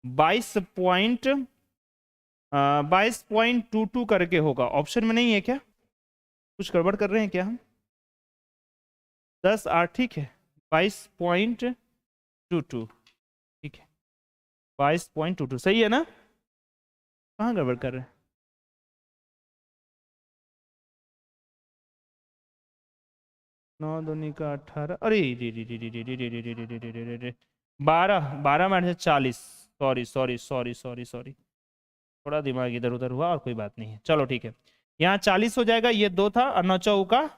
22.22 करके होगा। ऑप्शन में नहीं है क्या, कुछ गड़बड़ कर रहे हैं क्या हम, 10 8 ठीक है, 22.22 ठीक है, 22.22 सही है ना, कहाँ गड़बड़ कर रहे हैं, 9 दूनी का 18, अरे रे रे रे रे रे रे रे रे रे रे रे रे रे रे 12, 12 में 40, sorry sorry sorry sorry sorry, थोड़ा दिमाग इधर उधर हुआ, और कोई बात नहीं है, चलो ठीक है। यहाँ 40 हो जाएगा, ये 2 था, और 9 चौका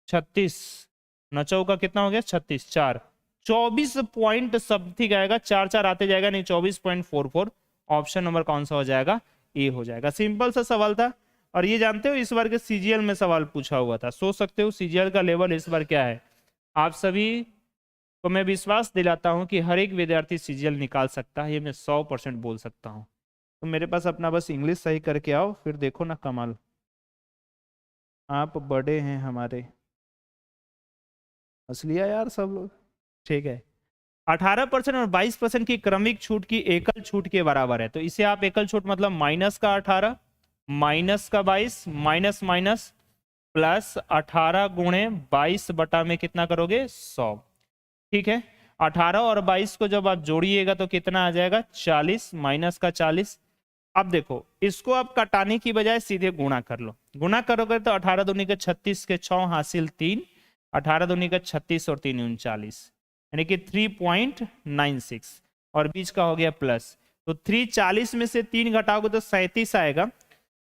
36, 9 चौका कितना हो गया 36, 4, 24 पॉइंट समथिंग आएगा, 4 4 आते जाएगा, नहीं 24.44। ऑप्शन नंबर कौन सा हो जाएगा, ए हो जाएगा। सिंपल सा सवाल था। और ये जानते हो इस बार के सीजीएल में सवाल पूछा हुआ था, सोच सकते हो सीजीएल का लेवल इस बार क्या है। आप सभी को मैं विश्वास दिलाता हूं कि हर एक विद्यार्थी सीजीएल निकाल सकता है, ये मैं 100% बोल सकता हूं। तो मेरे पास अपना बस इंग्लिश सही करके आओ, फिर देखो ना कमाल, आप बड़े हैं हमारे, हंस लिया यार सब लोग, ठीक है। 18% और 22% की क्रमिक छूट की एकल छूट के बराबर है, तो इसे आप एकल छूट मतलब माइनस का 18 माइनस का 22 माइनस माइनस प्लस 18 गुणे 22 बटा में कितना करोगे 100, ठीक है। 18 और 22 को जब आप जोड़िएगा तो कितना आ जाएगा 40, माइनस का 40। अब देखो इसको आप कटाने की बजाय सीधे गुणा कर लो, गुणा करोगे तो 18 दूनी के 36 के 6 हासिल 3, 18 दूनी का 36 और 3 39, यानी कि 3.96, और बीच का हो गया प्लस। तो 340 में से 3 घटाओगे तो 37 आएगा,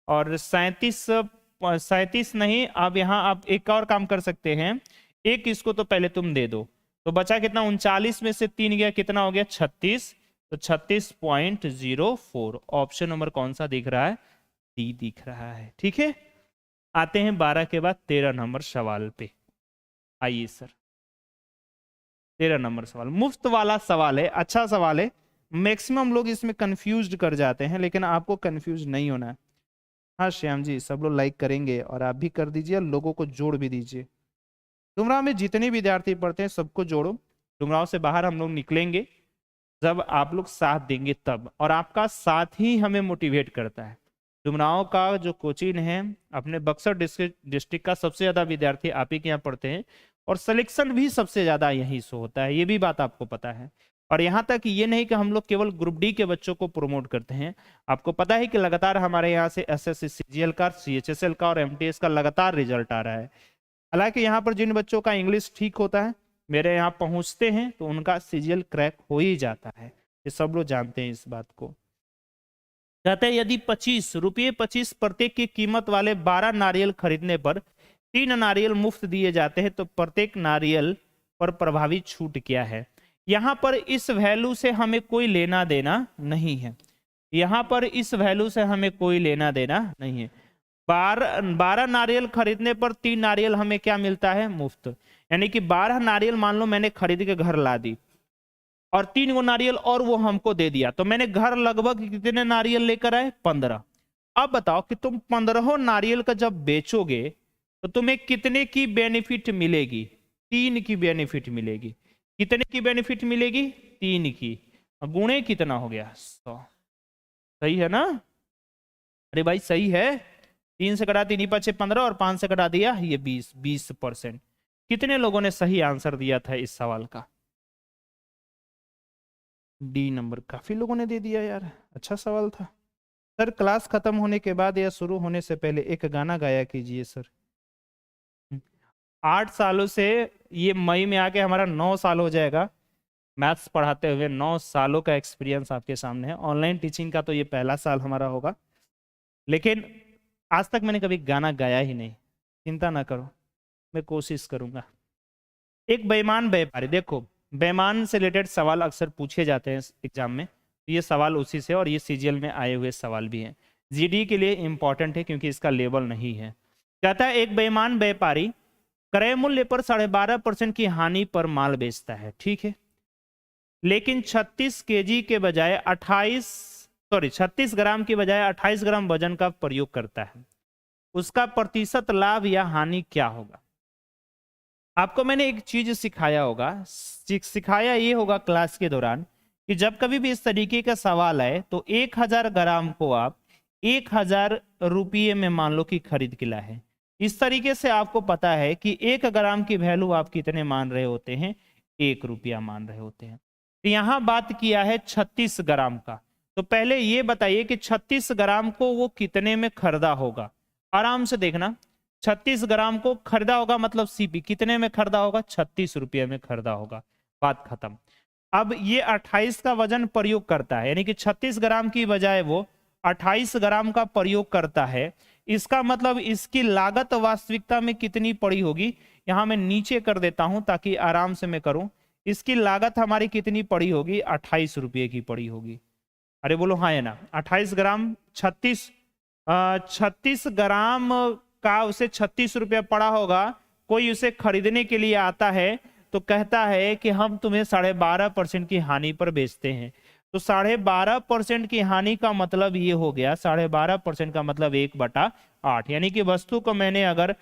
और 37 नहीं, अब यहाँ आप एक और काम कर सकते हैं, एक इसको तो पहले तुम दे दो, तो बचा कितना 39 में से 3 गया, कितना हो गया 36, तो 36.04। ऑप्शन नंबर कौन सा दिख रहा है, डी दिख रहा है, ठीक है। आते हैं 12 के बाद 13 नंबर सवाल पे, आइए सर 13 नंबर सवाल मुफ्त वाला सवाल है, अच्छा सवाल है। मैक्सिमम लोग इसमें कंफ्यूज कर जाते हैं, लेकिन आपको कंफ्यूज नहीं होना है। हाँ श्याम जी, सब लोग लाइक करेंगे और आप भी कर दीजिए, लोगों को जोड़ भी दीजिए। डुमराव में जितने विद्यार्थी पढ़ते हैं सबको जोड़ो, डुमराव से बाहर हम लोग निकलेंगे जब आप लोग साथ देंगे तब, और आपका साथ ही हमें मोटिवेट करता है। डुमराव का जो कोचिंग है, अपने बक्सर डिस्ट्रिक्ट का सबसे ज्यादा विद्यार्थी आप ही के यहाँ पढ़ते हैं, और सिलेक्शन भी सबसे ज्यादा यही शो होता है, ये भी बात आपको पता है। और यहाँ तक ये नहीं कि हम लोग केवल ग्रुप डी के बच्चों को प्रमोट करते हैं, आपको पता है कि लगातार हमारे यहाँ से एसएससी सीजीएल का, सीएचएसएल का और एमटीएस का लगातार रिजल्ट आ रहा है। हालांकि यहाँ पर जिन बच्चों का इंग्लिश ठीक होता है, मेरे यहाँ पहुंचते हैं, तो उनका सीजीएल क्रैक हो ही जाता है, ये सब लोग जानते हैं इस बात को। कहते हैं यदि 25 रुपये 25 प्रत्येक की कीमत वाले 12 नारियल खरीदने पर 3 नारियल मुफ्त दिए जाते हैं, तो प्रत्येक नारियल पर प्रभावी छूट क्या है। यहाँ पर इस वैल्यू से हमें कोई लेना देना नहीं है, यहाँ पर इस वैल्यू से हमें कोई लेना देना नहीं है। 12 नारियल खरीदने पर 3 नारियल हमें क्या मिलता है, मुफ्त। यानी कि 12 नारियल मान लो मैंने खरीद के घर ला दी और 3 गो नारियल और वो हमको दे दिया, तो मैंने घर लगभग कितने नारियल लेकर आए, 15। अब बताओ कि तुम 15 नारियल का जब बेचोगे तो तुम्हें कितने की बेनिफिट मिलेगी, 3 की बेनिफिट मिलेगी। कितने की बेनिफिट मिलेगी, 3 की। गुणे कितना हो गया, 100। सही है ना, अरे भाई सही है। 3 से कटा 3 5 15 और 5 से कटा दिया ये 20%। कितने लोगों ने सही आंसर दिया था इस सवाल का, डी नंबर। काफी लोगों ने दे दिया यार, अच्छा सवाल था। सर क्लास खत्म होने के बाद या शुरू होने से पहले एक गाना गाया कीजिए सर। 8 सालों से, ये मई में आके हमारा 9 साल हो जाएगा मैथ्स पढ़ाते हुए। 9 सालों का एक्सपीरियंस आपके सामने है। ऑनलाइन टीचिंग का तो ये पहला साल हमारा होगा, लेकिन आज तक मैंने कभी गाना गाया ही नहीं। चिंता ना करो, मैं कोशिश करूंगा। एक बेईमान व्यापारी, देखो बेईमान से रिलेटेड सवाल अक्सर पूछे जाते हैं एग्जाम में, तो ये सवाल उसी से, और ये सीजीएल में आए हुए सवाल भी हैं। जीडी के लिए इंपॉर्टेंट है क्योंकि इसका लेवल नहीं है। कहता है एक बेईमान व्यापारी क्रय मूल्य पर 12.5% की हानि पर माल बेचता है, ठीक है, लेकिन 36 केजी के बजाय 36 ग्राम के बजाय 28 ग्राम वजन का प्रयोग करता है, उसका प्रतिशत लाभ या हानि क्या होगा। आपको मैंने एक चीज सिखाया ये होगा क्लास के दौरान कि जब कभी भी इस तरीके का सवाल आए तो 1000 ग्राम को आप 1000 रुपये में मान लो कि खरीद के लाए हैं। इस तरीके से आपको पता है कि 1 ग्राम की वैल्यू आप कितने मान रहे होते हैं, 1 रुपया मान रहे होते हैं। तो यहां बात किया है 36 ग्राम का, तो पहले ये बताइए कि 36 ग्राम को वो कितने में खरीदा होगा। आराम से देखना, 36 ग्राम को खरीदा होगा मतलब सीपी कितने में खरीदा होगा, 36 रुपये में खरीदा होगा, बात खत्म। अब ये 28 का वजन प्रयोग करता है, यानी कि 36 ग्राम की बजाय वो 28 ग्राम का प्रयोग करता है। इसका मतलब इसकी लागत वास्तविकता में कितनी पड़ी होगी, यहां मैं नीचे कर देता हूं ताकि आराम से मैं करूं। इसकी लागत हमारी कितनी पड़ी होगी, 28 रुपये की पड़ी होगी। अरे बोलो हाँ है ना, 28 ग्राम 36 ग्राम का उसे 36 रुपया पड़ा होगा। कोई उसे खरीदने के लिए आता है तो कहता है कि हम तुम्हें 12.5% की हानि पर बेचते हैं। तो 12.5% की हानि का मतलब ये हो गया, 12.5% का मतलब 1/8, यानी कि वस्तु को मैंने अगर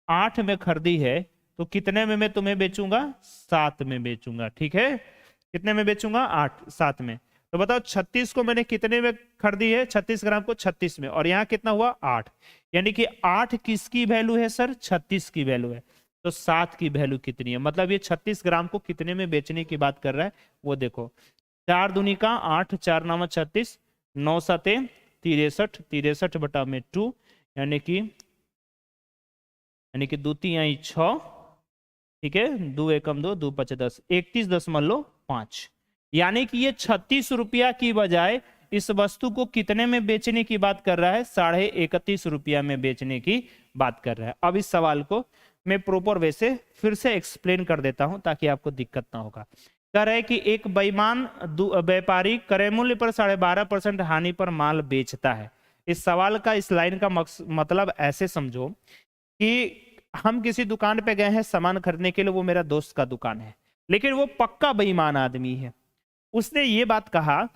8 में खरीदी है तो कितने में मैं तुम्हें बेचूंगा, 7 में बेचूंगा, ठीक है। कितने में बेचूंगा, 7 में। तो बताओ 36 को मैंने कितने में खरीदी है, 36 ग्राम को 36 में, और यहाँ कितना हुआ 8, यानी कि 8 किसकी वैल्यू है सर, 36 की वैल्यू है। तो 7 की वैल्यू कितनी है, मतलब ये 36 ग्राम को कितने में बेचने की बात कर रहा है वो देखो। 4 दूनी का 8, 4 9 36, 9 7 63, 63/2, यानी कि 2 3 6, ठीक है, 2 एकम 2, 2 5 10, 31.5, यानी कि ये 36 रुपया की बजाय इस वस्तु को कितने में बेचने की बात कर रहा है, 31.5 रुपया में बेचने की बात कर रहा है। अब इस सवाल को मैं प्रॉपर वे से फिर से एक्सप्लेन कर देता हूं ताकि आपको दिक्कत ना होगा। कह रहा है कि एक बेईमान व्यापारी क्रय मूल्य पर 12.5% हानि पर माल बेचता है। इस सवाल का, इस लाइन का मतलब ऐसे समझो कि हम किसी दुकान पे गए हैं सामान खरीदने के लिए, वो मेरा दोस्त का दुकान है, लेकिन वो पक्का बेईमान आदमी है। उसने ये बात कहा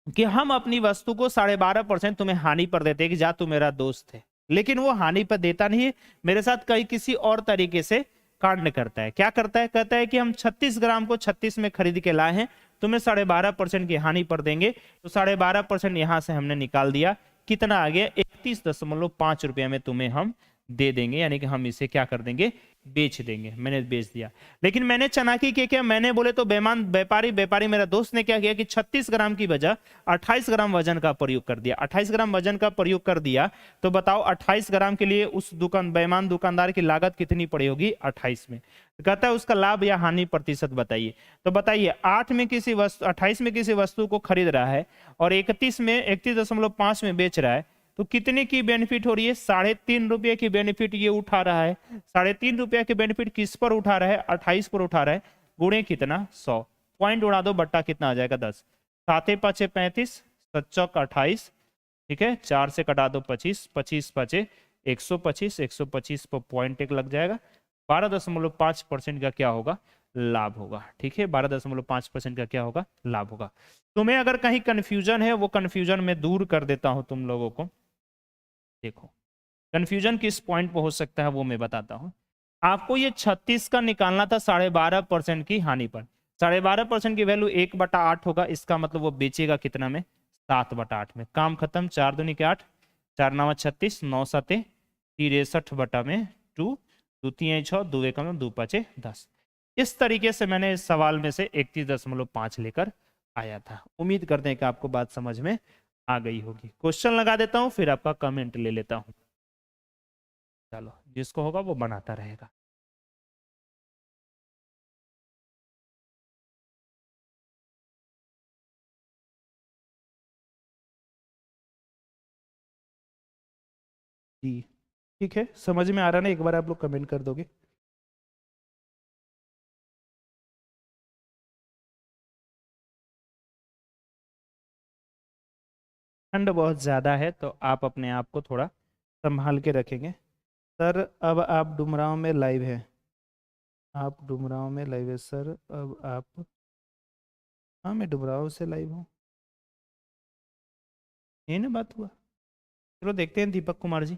कि हम अपनी वस्तु को 12.5% तुम्हें हानि पर देते हैं कि जा तू मेरा दोस्त है, लेकिन वो हानि पर देता नहीं है, मेरे साथ कहीं किसी और तरीके से कांड करता है। क्या करता है, कहता है कि हम 36 ग्राम को 36 में खरीद के लाए हैं, तुम्हें 12.5% की हानि पर देंगे। तो 12.5% यहां से हमने निकाल दिया, कितना आ गया, 31.5 रुपया में तुम्हें हम दे देंगे, यानी कि हम इसे क्या कर देंगे, बेच देंगे, मैंने बेच दिया। लेकिन मैंने चालाकी किया, मैंने बोले तो बेईमान व्यापारी मेरा दोस्त ने क्या किया कि 36 ग्राम की बजाय 28 ग्राम वजन का प्रयोग कर दिया। 28 ग्राम वजन का प्रयोग कर दिया तो बताओ 28 ग्राम के लिए उस बेईमान दुकानदार की लागत कितनी पड़ी होगी 28 में। कहता है उसका लाभ या हानि प्रतिशत बताइए। तो बताइए 8 में किसी वस्तु 28 में किसी वस्तु को खरीद रहा है और 31.5 में बेच रहा है, तो कितने की बेनिफिट हो रही है? 3.5 रुपये की बेनिफिट ये उठा रहा है। 3.5 रुपये की बेनिफिट किस पर उठा रहा है? 28 पर उठा रहा है। गुणे कितना? 100। पॉइंट उड़ा दो, बट्टा कितना आ जाएगा? 10। 7 5 35, 7 चौक 28, ठीक है। 4 से कटा दो 25, 25 5 125, 125 पर पॉइंट 1 लग जाएगा। 12.5% का क्या होगा? लाभ होगा। ठीक है, 12.5% का क्या होगा? लाभ होगा। तुम्हें अगर कहीं कंफ्यूजन है वो कंफ्यूजन मैं दूर कर देता हूं तुम लोगों को। देखो कंफ्यूजन किस पॉइंट पर हो सकता है वो मैं बताता हूं आपको। ये 36 का निकालना था 12.5% की हानि पर। 12.5% की वैल्यू 1/8 होगा, इसका मतलब वो बेचेगा कितना में? 7/8 में। काम खत्म। 4 दूनी के 8, 4 9 36, 9 7 63 बटा में 2, 2 3 6, 2 1 2 5 10। इस तरीके से मैंने इस सवाल में से 31.5 लेकर आया था। उम्मीद करते हैं कि आपको बात समझ में आ गई होगी। क्वेश्चन लगा देता हूं फिर आपका कमेंट ले लेता हूं। चलो जिसको होगा वो बनाता रहेगा। जी ठीक है, समझ में आ रहा ना? एक बार आप लोग कमेंट कर दोगे। ठंड बहुत ज़्यादा है तो आप अपने आप को थोड़ा संभाल के रखेंगे। सर अब आप डुमरांव में लाइव है, आप डुमरांव में लाइव है सर अब आप। हाँ मैं डुमरांव से लाइव हूँ। ये ना बात हुआ। चलो देखते हैं दीपक कुमार जी।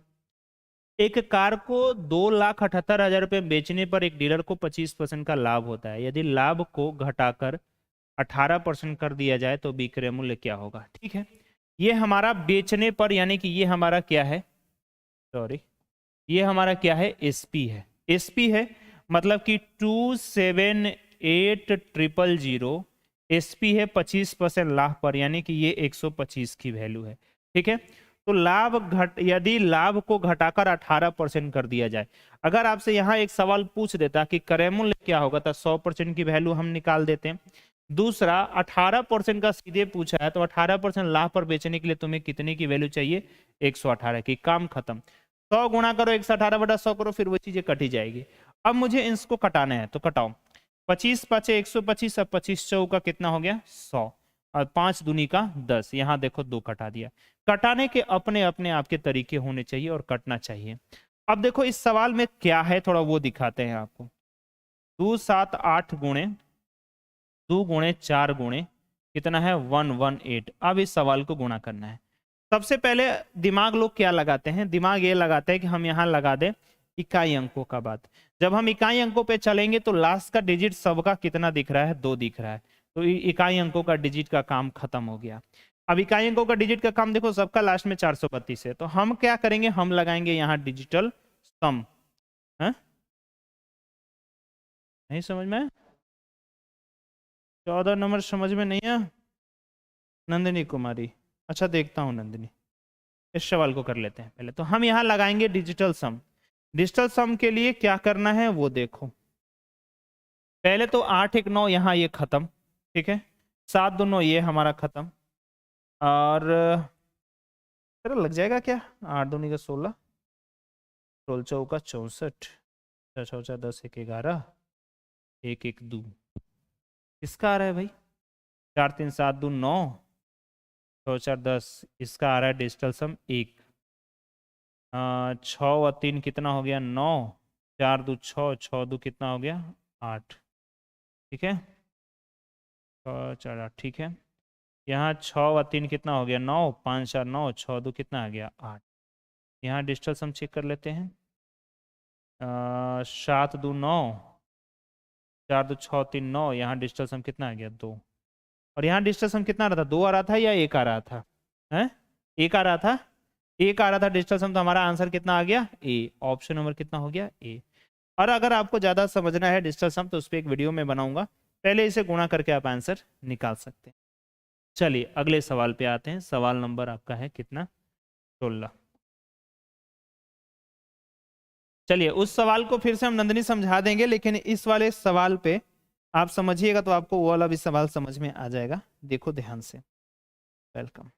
एक कार को 2,78,000 रुपये बेचने पर एक डीलर को 25% का लाभ होता है। यदि लाभ को घटाकर 18% कर दिया जाए तो विक्रय मूल्य क्या होगा? ठीक है, ये हमारा बेचने पर, यानी कि ये हमारा क्या है? सॉरी, ये हमारा क्या है? एसपी है। एसपी है मतलब कि 278,000 एसपी है 25% लाभ पर, यानी कि ये 125 की वैल्यू है। ठीक है, तो लाभ यदि लाभ को घटाकर 18% कर दिया जाए, अगर आपसे यहां एक सवाल पूछ देता कि क्रय मूल्य क्या होगा तो 100% की वैल्यू हम निकाल देते हैं। दूसरा 18% का सीधे पूछा है तो 18% लाभ पर बेचने के लिए तुम्हें कितने की वैल्यू चाहिए? 118 की। काम खत्म। 100 गुणा करो 118/100 करो, फिर वो चीजें कटी जाएगी। अब मुझे इसको कटाना है तो कटाओ। 25 5 125, अब 25 चौका कितना हो गया? 100, और 5 दूनी का 10। यहाँ देखो 2 कटा दिया। कटाने के अपने अपने आपके तरीके होने चाहिए और कटना चाहिए। अब देखो इस सवाल में क्या है थोड़ा वो दिखाते हैं आपको। 2 7 8 गुणे 2 गुणे 4 गुणे कितना है? 118। अब इस सवाल को गुणा करना है। सबसे पहले दिमाग लोग क्या लगाते हैं? दिमाग ये लगाते हैं कि हम यहाँ लगा दें इकाई अंकों का बात। जब हम इकाई अंकों पे चलेंगे तो लास्ट का डिजिट सबका कितना दिख रहा है? 2 दिख रहा है। तो इकाई अंकों का डिजिट का काम खत्म हो गया। अब इकाई अंकों का डिजिट का काम देखो, सबका लास्ट में 432 है। तो हम क्या करेंगे? हम लगाएंगे यहाँ डिजिटल सम। है नहीं समझ में? 14 नंबर समझ में नहीं है? नंदिनी कुमारी, अच्छा देखता हूँ नंदिनी। इस सवाल को कर लेते हैं पहले। तो हम यहाँ लगाएंगे डिजिटल सम। डिजिटल सम के लिए क्या करना है वो देखो। पहले तो 8 1 9 यहाँ ये खत्म, ठीक है। 7 2 9 ये हमारा खत्म, और चलो लग जाएगा क्या? 8 2 का 16, 16 चौका 64, 6 6 10 1 11, 1 1 2। किसका आ रहा है भाई? 4 3 7 2 9, 6 4 10। इसका आ रहा है डिजिटल सम 1। 6 और 3 कितना हो गया? 9, 4 2 6, 6 2 कितना हो गया? 8। ठीक है, 6 4 8। ठीक है, यहाँ 6 और 3 कितना हो गया? 9, 5 4 9, 6 2 कितना आ गया? 8। यहाँ डिजिटल सम चेक कर लेते हैं। 7 2 9, 4 2 6 3 9। यहाँ डिजिटल सम कितना आ गया? 2। और यहाँ डिजिटल सम कितना आ रहा था? 2 आ रहा था या 1 आ रहा था? है 1 आ रहा था। 1 आ रहा था डिजिटल सम, तो हमारा आंसर कितना आ गया? ए। ऑप्शन नंबर कितना हो गया? ए। और अगर आपको ज़्यादा समझना है डिजिटल सम तो उस पर एक वीडियो में बनाऊंगा, पहले इसे गुणा करके आप आंसर निकाल सकते हैं। चलिए अगले सवाल पे आते हैं। सवाल नंबर आपका है कितना? 16। चलिए उस सवाल को फिर से हम नंदिनी समझा देंगे, लेकिन इस वाले सवाल पे आप समझिएगा तो आपको वो वाला भी सवाल समझ में आ जाएगा। देखो ध्यान से। वेलकम।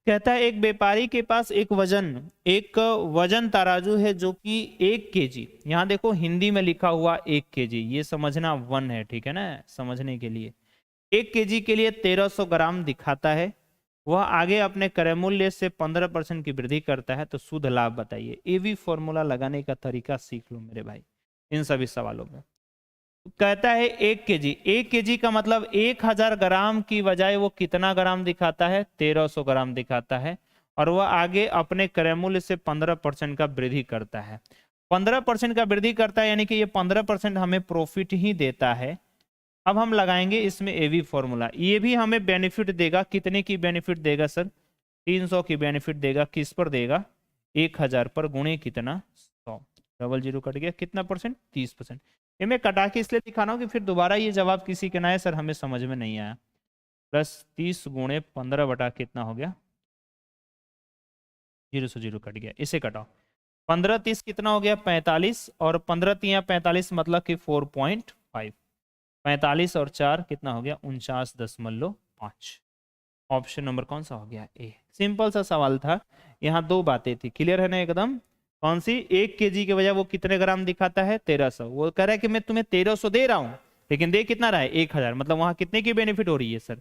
कहता है एक व्यापारी के पास एक वजन तराजू है जो कि 1 केजी, यहाँ देखो हिंदी में लिखा हुआ 1 केजी, ये समझना 1 है, ठीक है ना, समझने के लिए। 1 केजी के लिए 1300 ग्राम दिखाता है। वह आगे अपने क्रय मूल्य से 15% की वृद्धि करता है, तो शुद्ध लाभ बताइए। ये भी फॉर्मूला लगाने का तरीका सीख लो मेरे भाई इन सभी सवालों में। कहता है 1 केजी, 1 केजी का मतलब 1000 ग्राम की बजाय वो कितना ग्राम दिखाता है? 1300 ग्राम दिखाता है। और वह आगे अपने क्रय मूल्य से 15% का वृद्धि करता है। 15% का वृद्धि करता है यानी कि ये 15% हमें प्रॉफिट ही देता है। अब हम लगाएंगे इसमें एवी फॉर्मूला, ये भी हमें बेनिफिट देगा। कितने की बेनिफिट देगा सर? 300 की बेनिफिट देगा। किस पर देगा? 1000 पर, गुणे कितना? 100। डबल जीरो कट गया, कितना परसेंट? 30%। ये मैं कटा के इसलिए दिखा रहा हूँ कि फिर दोबारा ये जवाब किसी के ना है सर हमें समझ में नहीं आया। प्लस 30 गुणे 15 बटा कितना हो गया? 0 से 0 कट गया, इसे कटाओ। 15 30 कितना हो गया? 45। और 15 तिया 45 मतलब कि 4.5। 45 और 4 कितना हो गया? 49.5। ऑप्शन नंबर कौन सा हो गया? ए। सिंपल सा सवाल था, यहाँ दो बातें थी। क्लियर है ना एकदम? कौन सी? 1 केजी के बजाय वो कितने ग्राम दिखाता है? 1300। वो कह रहा है कि मैं तुम्हें 1300 दे रहा हूं, लेकिन दे कितना रहा है? 1000। मतलब वहां कितने की बेनिफिट हो रही है सर?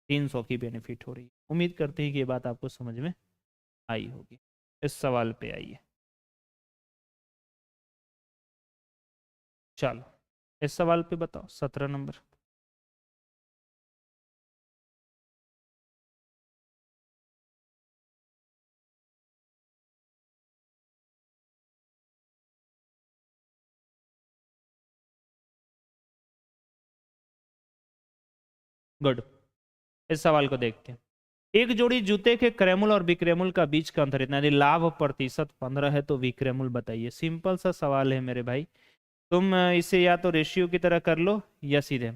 300 की बेनिफिट हो रही है। उम्मीद करते हैं कि ये बात आपको समझ में आई होगी। इस सवाल पे आइए। चलो इस सवाल पे बताओ, 17 नंबर। गुड, इस सवाल को देखते हैं। एक जोड़ी जूते के क्रयमूल्य और विक्रयमूल्य का बीच का अंतर इतना, यदि लाभ प्रतिशत 15 है तो विक्रयमूल्य बताइए। सिंपल सा सवाल है मेरे भाई, तुम इसे या तो रेशियो की तरह कर लो या सीधे।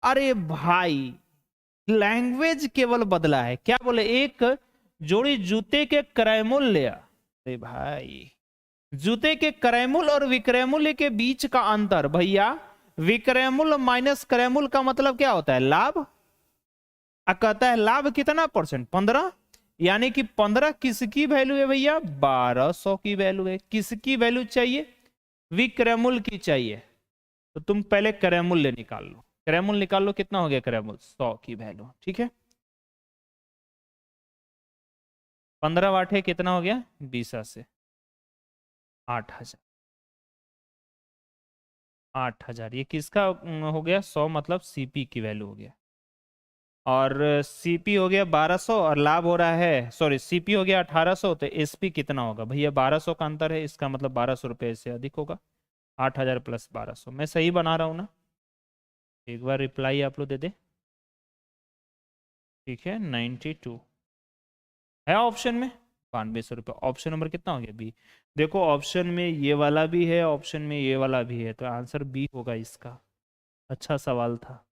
अरे भाई लैंग्वेज केवल बदला है। क्या बोले? एक जोड़ी जूते के क्रयमूल्य। अरे भाई जूते के क्रयमूल्य और विक्रयमूल्य के बीच का अंतर भैया, विक्रयमूल्य माइनस क्रयमूल्य का मतलब क्या होता है? लाभ। कहता है लाभ कितना परसेंट? 15। यानी कि 15 किसकी वैल्यू है भैया? 1200 की वैल्यू है। किसकी वैल्यू चाहिए? विक्रयमूल्य की चाहिए। तो तुम पहले क्रयमूल्य निकाल लो। क्रयमूल्य निकाल लो, कितना हो गया क्रयमूल्य? 100 की वैल्यू, ठीक है। 15 वाटे कितना हो गया? 20 से 8000। 8000 ये किसका हो गया? 100 मतलब सीपी की वैल्यू हो गया। और सीपी हो गया 1200 और लाभ हो रहा है, सॉरी सीपी हो गया 1800, तो एसपी कितना होगा भैया? 1200 का अंतर है, इसका मतलब 1200 रुपये से अधिक होगा। 8000 प्लस 1200, मैं सही बना रहा हूँ ना? एक बार रिप्लाई आप लोग दे दे। ठीक है 92 है ऑप्शन में, 9200 रुपये। ऑप्शन नंबर कितना हो गया? बी। देखो ऑप्शन में ये वाला भी है, ऑप्शन में ये वाला भी है, तो आंसर बी होगा इसका। अच्छा सवाल था,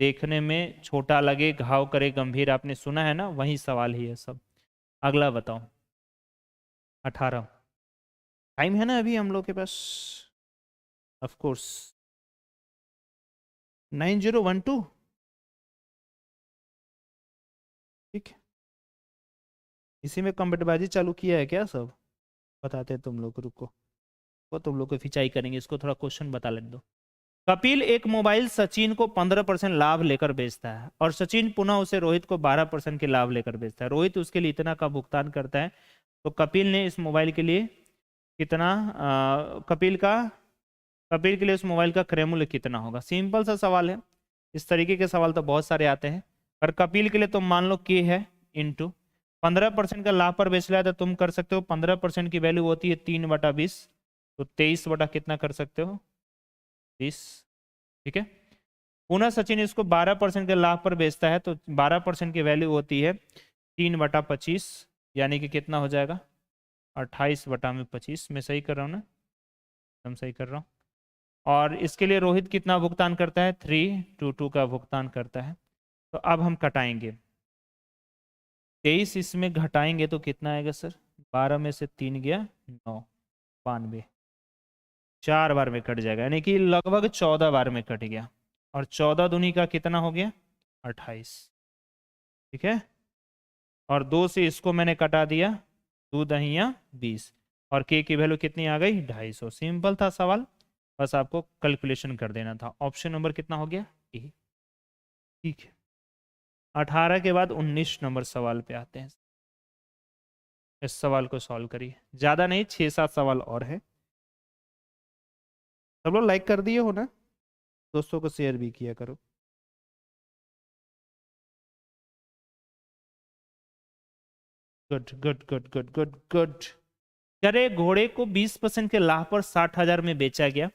देखने में छोटा लगे घाव करे गंभीर, आपने सुना है ना, वही सवाल ही है सब। अगला बताओ। 18 टाइम है ना अभी हम लोग के पास? Of course. 9012 ठीक है। इसी में कंबटबाजी चालू किया है क्या सब? बताते हैं तुम लोग को, रुको वो तुम लोग को खिंचाई करेंगे। इसको थोड़ा क्वेश्चन बता लेने दो। कपिल एक मोबाइल सचिन को 15% लाभ लेकर बेचता है और सचिन पुनः उसे रोहित को 12% के लाभ लेकर बेचता है। रोहित उसके लिए इतना का भुगतान करता है, तो कपिल ने इस मोबाइल के लिए कितना कपिल के लिए उस मोबाइल का क्रय मूल्य कितना होगा? सिंपल सा सवाल है, इस तरीके के सवाल तो बहुत सारे आते हैं। पर कपिल के लिए तुम मान लो के है इंटू 15% का लाभ पर बेच रहा है, तो तुम कर सकते हो 15% की वैल्यू होती है 3/20, तो 23 बटा कितना कर सकते हो? 20। ठीक है। पुनः सचिन इसको 12% के लाभ पर बेचता है, तो 12% की वैल्यू होती है 3/25, यानी कि कितना हो जाएगा? 28/25 में सही कर रहा हूँ ना? एकदम सही कर रहा हूँ। और इसके लिए रोहित कितना भुगतान करता है? 322 का भुगतान करता है। तो अब हम कटाएंगे 23, इसमें घटाएंगे तो कितना आएगा सर? 12 में से 3 गया 9, 92, 4 बार में कट जाएगा, यानी कि लगभग 14 बार में कट गया। और 14 दूनी का कितना हो गया? 28। ठीक है, और 2 से इसको मैंने कटा दिया, 2 दहिया 20, और के की वैल्यू कितनी आ गई? 250। सिंपल था सवाल, बस आपको कैलकुलेशन कर देना था। ऑप्शन नंबर कितना हो गया? ए। ठीक है, 18 के बाद 19 नंबर सवाल पे आते हैं। इस सवाल को सॉल्व करिए, ज़्यादा नहीं, 6-7 सवाल और है। सब लोग लाइक कर दिए हो ना? दोस्तों को शेयर भी किया करो। Good good good good good good. करे घोड़े को 20% के लाभ पर 60,000 में बेचा गया,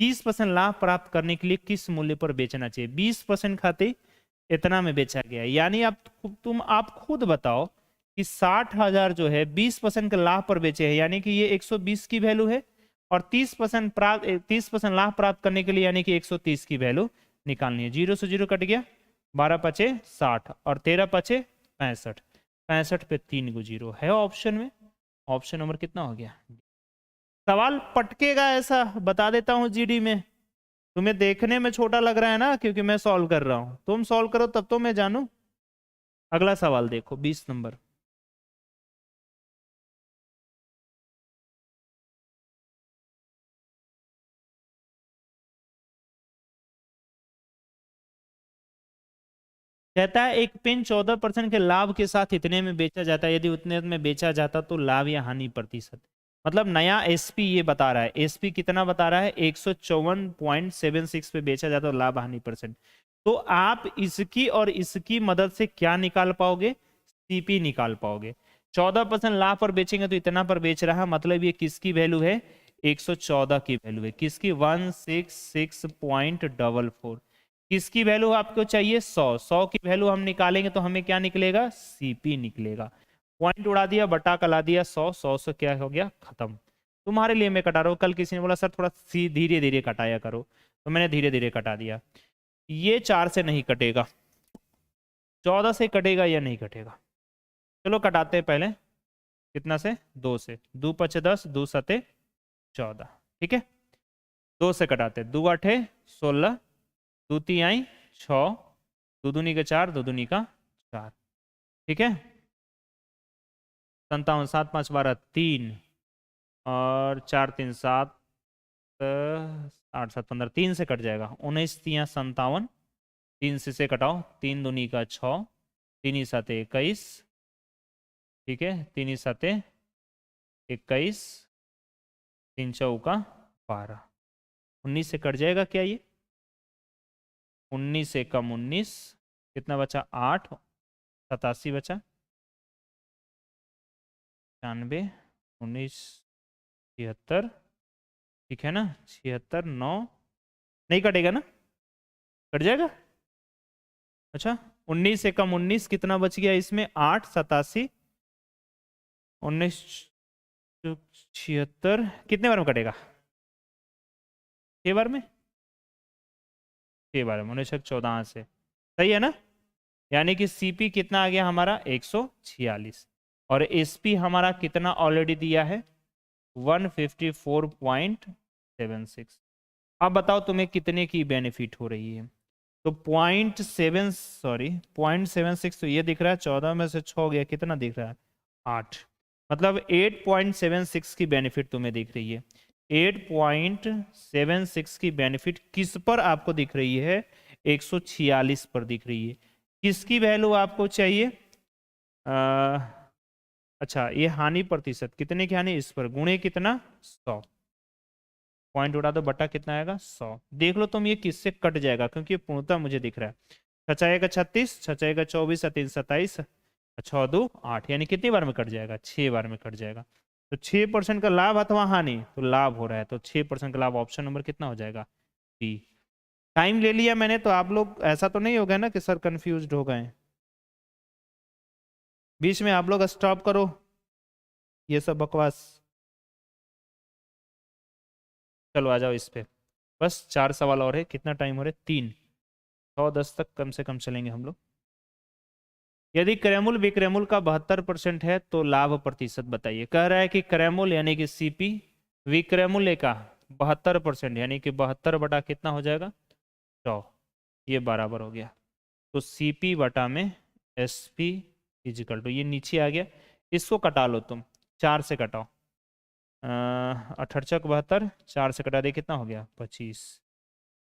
30% लाभ प्राप्त करने के लिए किस मूल्य पर बेचना चाहिए? 20% खाते इतना में बेचा गया, यानी आप खुद बताओ कि 60,000 जो है 20% के लाभ पर बेचे हैं, यानी कि ये 120 की वैल्यू है, और 30% लाभ प्राप्त करने के लिए यानी कि 130 की वैल्यू निकालनी है। 0 से 0 कट गया, 12 पचे 60 और 13 पचे 65, 65 पे 3 को 0 है ऑप्शन में। ऑप्शन नंबर कितना हो गया? सवाल पटकेगा ऐसा बता देता हूं जीडी में। तुम्हें देखने में छोटा लग रहा है ना, क्योंकि मैं सॉल्व कर रहा हूं, तुम सॉल्व करो तब तो मैं जानू। अगला सवाल देखो, 20 नंबर। कहता है एक पेन 14% के लाभ के साथ इतने में बेचा जाता है, यदि उतने में बेचा जाता तो लाभ या हानि प्रतिशत। मतलब नया एसपी ये बता रहा है, एसपी कितना बता रहा है? 154.76 पे बेचा जाता तो लाभ हानि परसेंट। तो आप इसकी और इसकी मदद से क्या निकाल पाओगे? सीपी निकाल पाओगे। 14% लाभ पर बेचेंगे तो इतना पर बेच रहा है, मतलब ये किसकी वैल्यू है? 114 की वैल्यू है। किसकी? 166.44। किसकी वैल्यू आपको चाहिए? 100 की वैल्यू हम निकालेंगे तो हमें क्या निकलेगा? सीपी निकलेगा। पॉइंट उड़ा दिया, बटा कला दिया, 100 से क्या हो गया? खत्म। तुम्हारे लिए मैं कटा रहा हूँ। कल किसी ने बोला सर थोड़ा सी धीरे धीरे कटाया करो, तो मैंने धीरे धीरे कटा दिया। ये 4 से नहीं कटेगा, 14 से कटेगा या नहीं कटेगा? चलो कटाते हैं पहले। कितना से? 2 से। 2 पचे 10, 2 सते 14। ठीक है, 2 से कटाते। 2 8 16, 2 3 6, 2 दूनी का 4, 2 दूनी का 4। ठीक है, 57, 7 5 12 3, और 4 3 7, 8 7 15, 3 से कट जाएगा। 19 3 57, 3 से कटाओ, 3 दूनी का 6, 3 ही 7 21। ठीक है, 3 ही 7 21, 3 चौका 12। 19 से कट जाएगा क्या ये? 19 से कम 19, कितना बचा? 8, 87 बचा, 96, 19, 76। ठीक है ना, 76 9, नहीं कटेगा ना? कट जाएगा। अच्छा, 19 से कम 19, कितना बच गया इसमें? 8, 87, 19 76, कितने बार में कटेगा? 6 बार में, 6 बार में। 19 14 से, सही है ना? यानी कि सीपी कितना आ गया हमारा? 146, और एसपी हमारा कितना ऑलरेडी दिया है? 154.76। अब बताओ तुम्हें कितने की बेनिफिट हो रही है? तो 0.76 तो ये दिख रहा है, 14 में से 6 गया, कितना दिख रहा है? 8। मतलब 8.76 की बेनिफिट तुम्हें दिख रही है। 8.76 की बेनिफिट किस पर आपको दिख रही है? 146 पर दिख रही है। किसकी वैल्यू आपको चाहिए? अच्छा, ये हानि प्रतिशत, कितने की हानि? इस पर गुणे कितना? 100। पॉइंट उड़ा दो, बटा कितना आएगा? 100। देख लो तुम ये किससे कट जाएगा, क्योंकि ये पूर्णतः मुझे दिख रहा है। 6 36, 6 24, 3 27, 6 2 8, यानी कितनी बार में कट जाएगा? 6 बार में कट जाएगा। तो 6% का लाभ अथवा हानि, तो लाभ हो रहा है, तो 6% का लाभ। ऑप्शन नंबर कितना हो जाएगा? बी। टाइम ले लिया मैंने, तो आप लोग ऐसा तो नहीं हो गए ना कि सर कंफ्यूज हो गए? बीच में आप लोग स्टॉप करो, ये सब बकवास। चलो आ जाओ इस पे। बस 4 सवाल और है। कितना टाइम हो रहा है? 3। 110 तक कम से कम चलेंगे हम लोग। यदि क्रैमुल विक्रैमुल का 72% है तो लाभ प्रतिशत बताइए। कह रहा है कि क्रैमुल यानी कि सीपी विक्रैमुल का 72% यानी कि 72 बटा कितना हो जाएगा? 100। ये बराबर हो गया। तो सीपी बटा में एसपी इजिकल टू, ये नीचे आ गया। इसको कटा लो तुम, 4 से कटाओ। 68 72, 4 से कटा दे कितना हो गया? 25।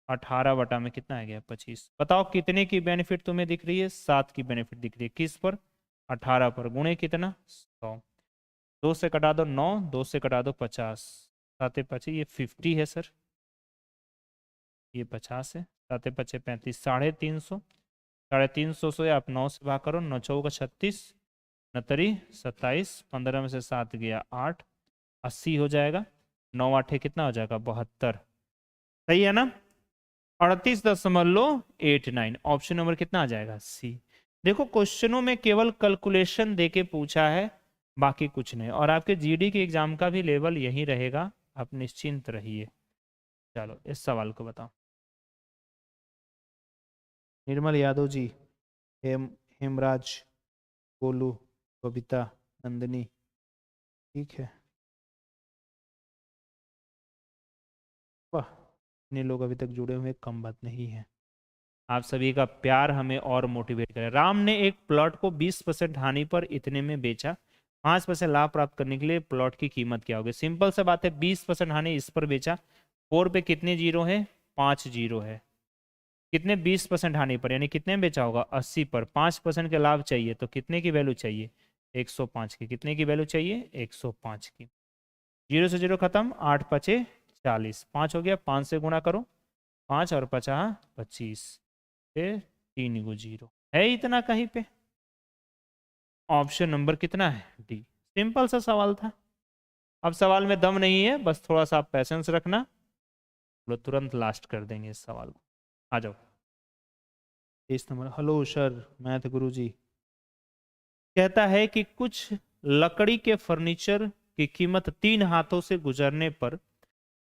18 बटा में कितना आ गया? 25। बताओ कितने की बेनिफिट तुम्हें दिख रही है? 7 की बेनिफिट दिख रही है। किस पर? 18 पर। गुणे कितना? 100। 2 से कटा दो 9, 2 से कटा दो 50। 7 25, ये 50 है सर। ये 50 है। 7 5 35, 350। 350 से आप 9 से भाग करो। 9 चौका 36, 9 27, 15 में से 7 गया 8, 80 हो जाएगा। 9 8 कितना हो जाएगा? 72। सही है ना? 38.89। ऑप्शन नंबर कितना आ जाएगा? सी। देखो क्वेश्चनों में केवल कैलकुलेशन देके पूछा है, बाकी कुछ नहीं। और आपके जीडी के एग्जाम का भी लेवल यही रहेगा, आप निश्चिंत रहिए। चलो इस सवाल को बताओ। निर्मल यादव जी, हेमराज, गोलू, बबीता, नंदिनी, ठीक है। वाह, इतने लोग अभी तक जुड़े हुए, कम बात नहीं है। आप सभी का प्यार हमें और मोटिवेट करे। राम ने एक प्लॉट को 20% हानि पर इतने में बेचा। 5% लाभ प्राप्त करने के लिए प्लॉट की कीमत क्या होगी? सिंपल सा बात है, 20% हानि इस पर बेचा। 4 पे कितने जीरो है? 5 जीरो है। कितने? 20% हानि पर, यानी कितने में बेचा होगा? 80 पर। 5% का लाभ चाहिए तो कितने की वैल्यू चाहिए? 105 की। कितने की वैल्यू चाहिए? 105 की। जीरो से जीरो खत्म। 8 5 40, 5 हो गया। 5 से गुणा करो। 5 और 50 25, फिर 3 गो जीरो है इतना कहीं पे। ऑप्शन नंबर कितना है? डी। सिंपल सा सवाल था। अब सवाल में दम नहीं है, बस थोड़ा सा आप पैसेंस रखना, लोग तुरंत लास्ट कर देंगे इस सवाल को। आ जाओ। 23 नंबर। हेलो सर, मैथ गुरु जी। कहता है कि कुछ लकड़ी के फर्नीचर की कीमत 3 हाथों से गुजरने पर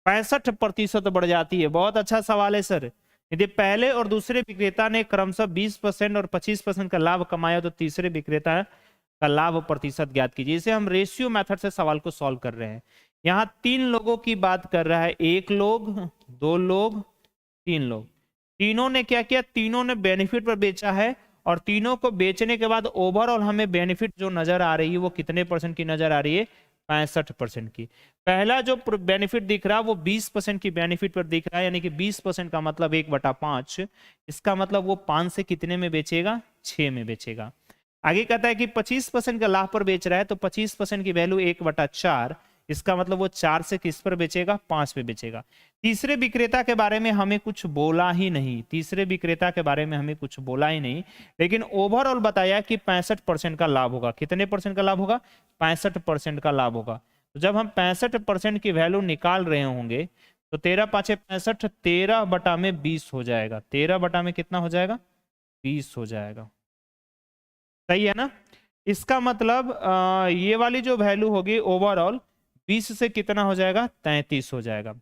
65% बढ़ जाती है। बहुत अच्छा सवाल है सर। यदि पहले और दूसरे विक्रेता ने क्रमशः 20% और 25% का लाभ कमाया तो तीसरे विक्रेता का लाभ प्रतिशत ज्ञात कीजिए। इसे हम रेशियो मेथड से सवाल को सॉल्व कर रहे हैं। यहां 3 लोगों की बात कर रहा है। 1 लोग, 2 लोग, 3 लोग। तीनों ने क्या किया? तीनों ने बेनिफिट पर बेचा है। और तीनों को बेचने के बाद ओवरऑल हमें बेनिफिट जो नजर आ रही है वो कितने परसेंट की नजर आ रही है? 65% की। पहला जो बेनिफिट दिख रहा है वो 20% की बेनिफिट पर दिख रहा है, यानी कि 20% का मतलब 1/5। इसका मतलब वो 5 से कितने में बेचेगा? 6 में बेचेगा। आगे कहता है कि 25% का लाभ पर बेच रहा है तो 25% की वैल्यू 1/4। इसका मतलब वो 4 से किस पर बेचेगा? 5 पे बेचेगा। तीसरे विक्रेता के बारे में हमें कुछ बोला ही नहीं। तीसरे विक्रेता के बारे में हमें कुछ बोला ही नहीं, लेकिन ओवरऑल बताया कि 65% का लाभ होगा। कितने परसेंट का लाभ होगा? 65% का लाभ होगा। तो जब हम 65% की वैल्यू निकाल रहे होंगे तो 13 5 65, 13 बटा में 20 हो जाएगा। 13 बटा में कितना हो जाएगा? 20 हो जाएगा। सही है ना? इसका मतलब ये वाली जो वैल्यू होगी ओवरऑल 20 से कितना हो जाएगा? 33 हो जाएगा।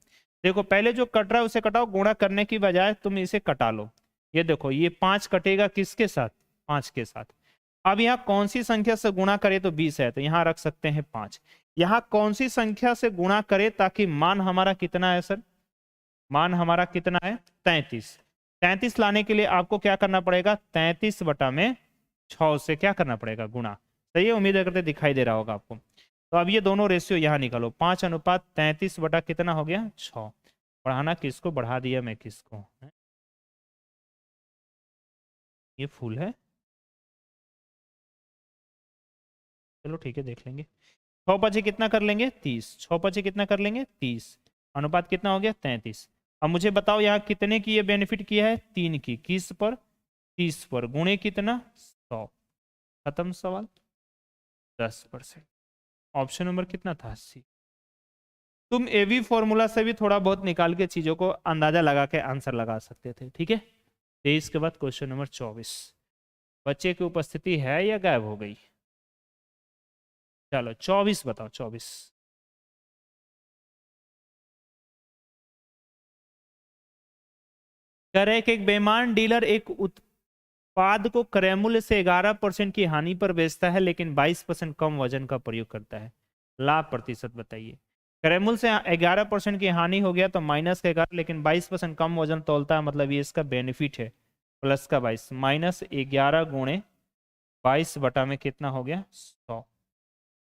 देखो पहले जो कट रहा है उसे कटाओ, गुणा करने की बजाय तुम इसे कटा लो। ये देखो ये 5 कटेगा किसके साथ? 5 के साथ। अब यहाँ कौन सी संख्या से गुणा करे तो 20 है, तो यहाँ रख सकते हैं 5। यहाँ कौन सी संख्या से गुणा करे ताकि मान हमारा कितना है सर? मान हमारा कितना है? 33। 33 लाने के लिए आपको क्या करना पड़ेगा? 33 बटा में 6 से क्या करना पड़ेगा? गुणा। सही है, उम्मीद करते दिखाई दे रहा होगा आपको। तो अब ये दोनों रेशियो यहाँ निकालो। 5:33 बटा कितना हो गया? 6। बढ़ाना किसको? बढ़ा दिया मैं किसको? ये फुल है। चलो ठीक है, देख लेंगे। 6 पचे कितना कर लेंगे? 30। 6 पचे कितना कर लेंगे? 30। अनुपात कितना हो गया? 33। अब मुझे बताओ यहाँ कितने की ये बेनिफिट किया है? 3 की। किस पर? 30 पर। गुणे कितना? 100। खत्म सवाल। 10%। ऑप्शन नंबर कितना था? सी। तुम एवी फॉर्मूला से भी थोड़ा बहुत निकाल के चीजों को अंदाजा लगा के आंसर लगा सकते थे। ठीक है। 23 के बाद क्वेश्चन नंबर 24। बच्चे की उपस्थिति है या गायब हो गई? चलो 24 बताओ, 24। कह रहे कि एक बेईमान डीलर एक उत्पाद को क्रय मूल्य से 11% की हानि पर बेचता है लेकिन 22% कम वजन का प्रयोग करता है। लाभ प्रतिशत बताइए। क्रय मूल्य से 11% की हानि हो गया तो माइनस का 11, लेकिन 22% कम वजन तौलता है, मतलब ये इसका बेनिफिट है। प्लस का 22 माइनस 11 गुणे 22 बटा में कितना हो गया 100।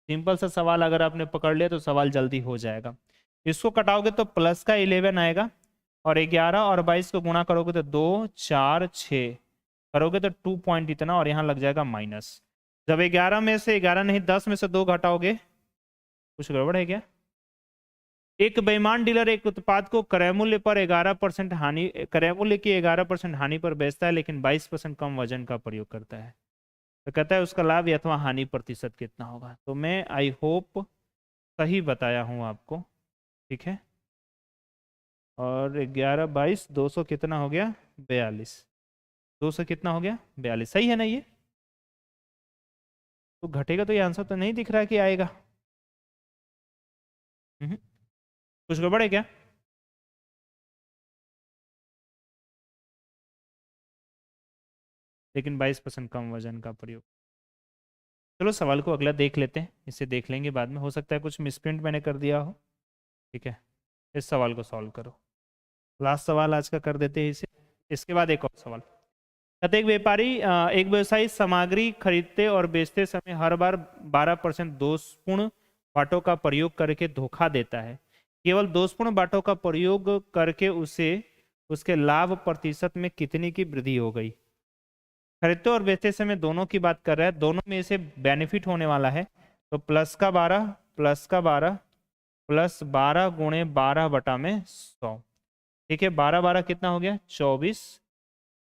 सिंपल सा सवाल अगर आपने पकड़ लिया तो सवाल जल्दी हो जाएगा। इसको कटाओगे तो प्लस का 11 आएगा और 11 और 22 को गुणा करोगे तो 2 4 6 करोगे तो 2 पॉइंट इतना, और यहाँ लग जाएगा माइनस। जब 11 में से 11 नहीं 10 में से 2 घटाओगे, कुछ गड़बड़ है क्या? एक बेईमान डीलर एक उत्पाद को क्रय मूल्य पर 11% हानि, क्रय मूल्य की 11% हानि पर बेचता है लेकिन 22% कम वजन का प्रयोग करता है। तो कहता है उसका लाभ अथवा हानि प्रतिशत कितना होगा। तो मैं आई होप सही बताया हूं आपको, ठीक है। और 11 22 200 कितना हो गया 42, 200 कितना हो गया 42, सही है ना ये? तो घटेगा तो ये आंसर तो नहीं दिख रहा है कि आएगा। कुछ गड़बड़ है क्या? लेकिन 22% कम वजन का प्रयोग। चलो सवाल को अगला देख लेते हैं, इसे देख लेंगे बाद में, हो सकता है कुछ मिसप्रिंट मैंने कर दिया हो। ठीक है, इस सवाल को सॉल्व करो। लास्ट सवाल आज का कर देते हैं इसे, इसके बाद एक और सवाल। कहते एक व्यापारी एक व्यवसायी सामग्री खरीदते और बेचते समय हर बार 12% दोषपूर्ण बाटों का प्रयोग करके धोखा देता है। केवल दोषपूर्ण बाटों का प्रयोग करके उसे उसके लाभ प्रतिशत में कितनी की वृद्धि हो गई। खरीदते और बेचते समय दोनों की बात कर रहा है, दोनों में से बेनिफिट होने वाला है। तो प्लस का 12 प्लस का 12 प्लस 12 गुणे 12 बटा में 100। ठीक है, 12 12 कितना हो गया 24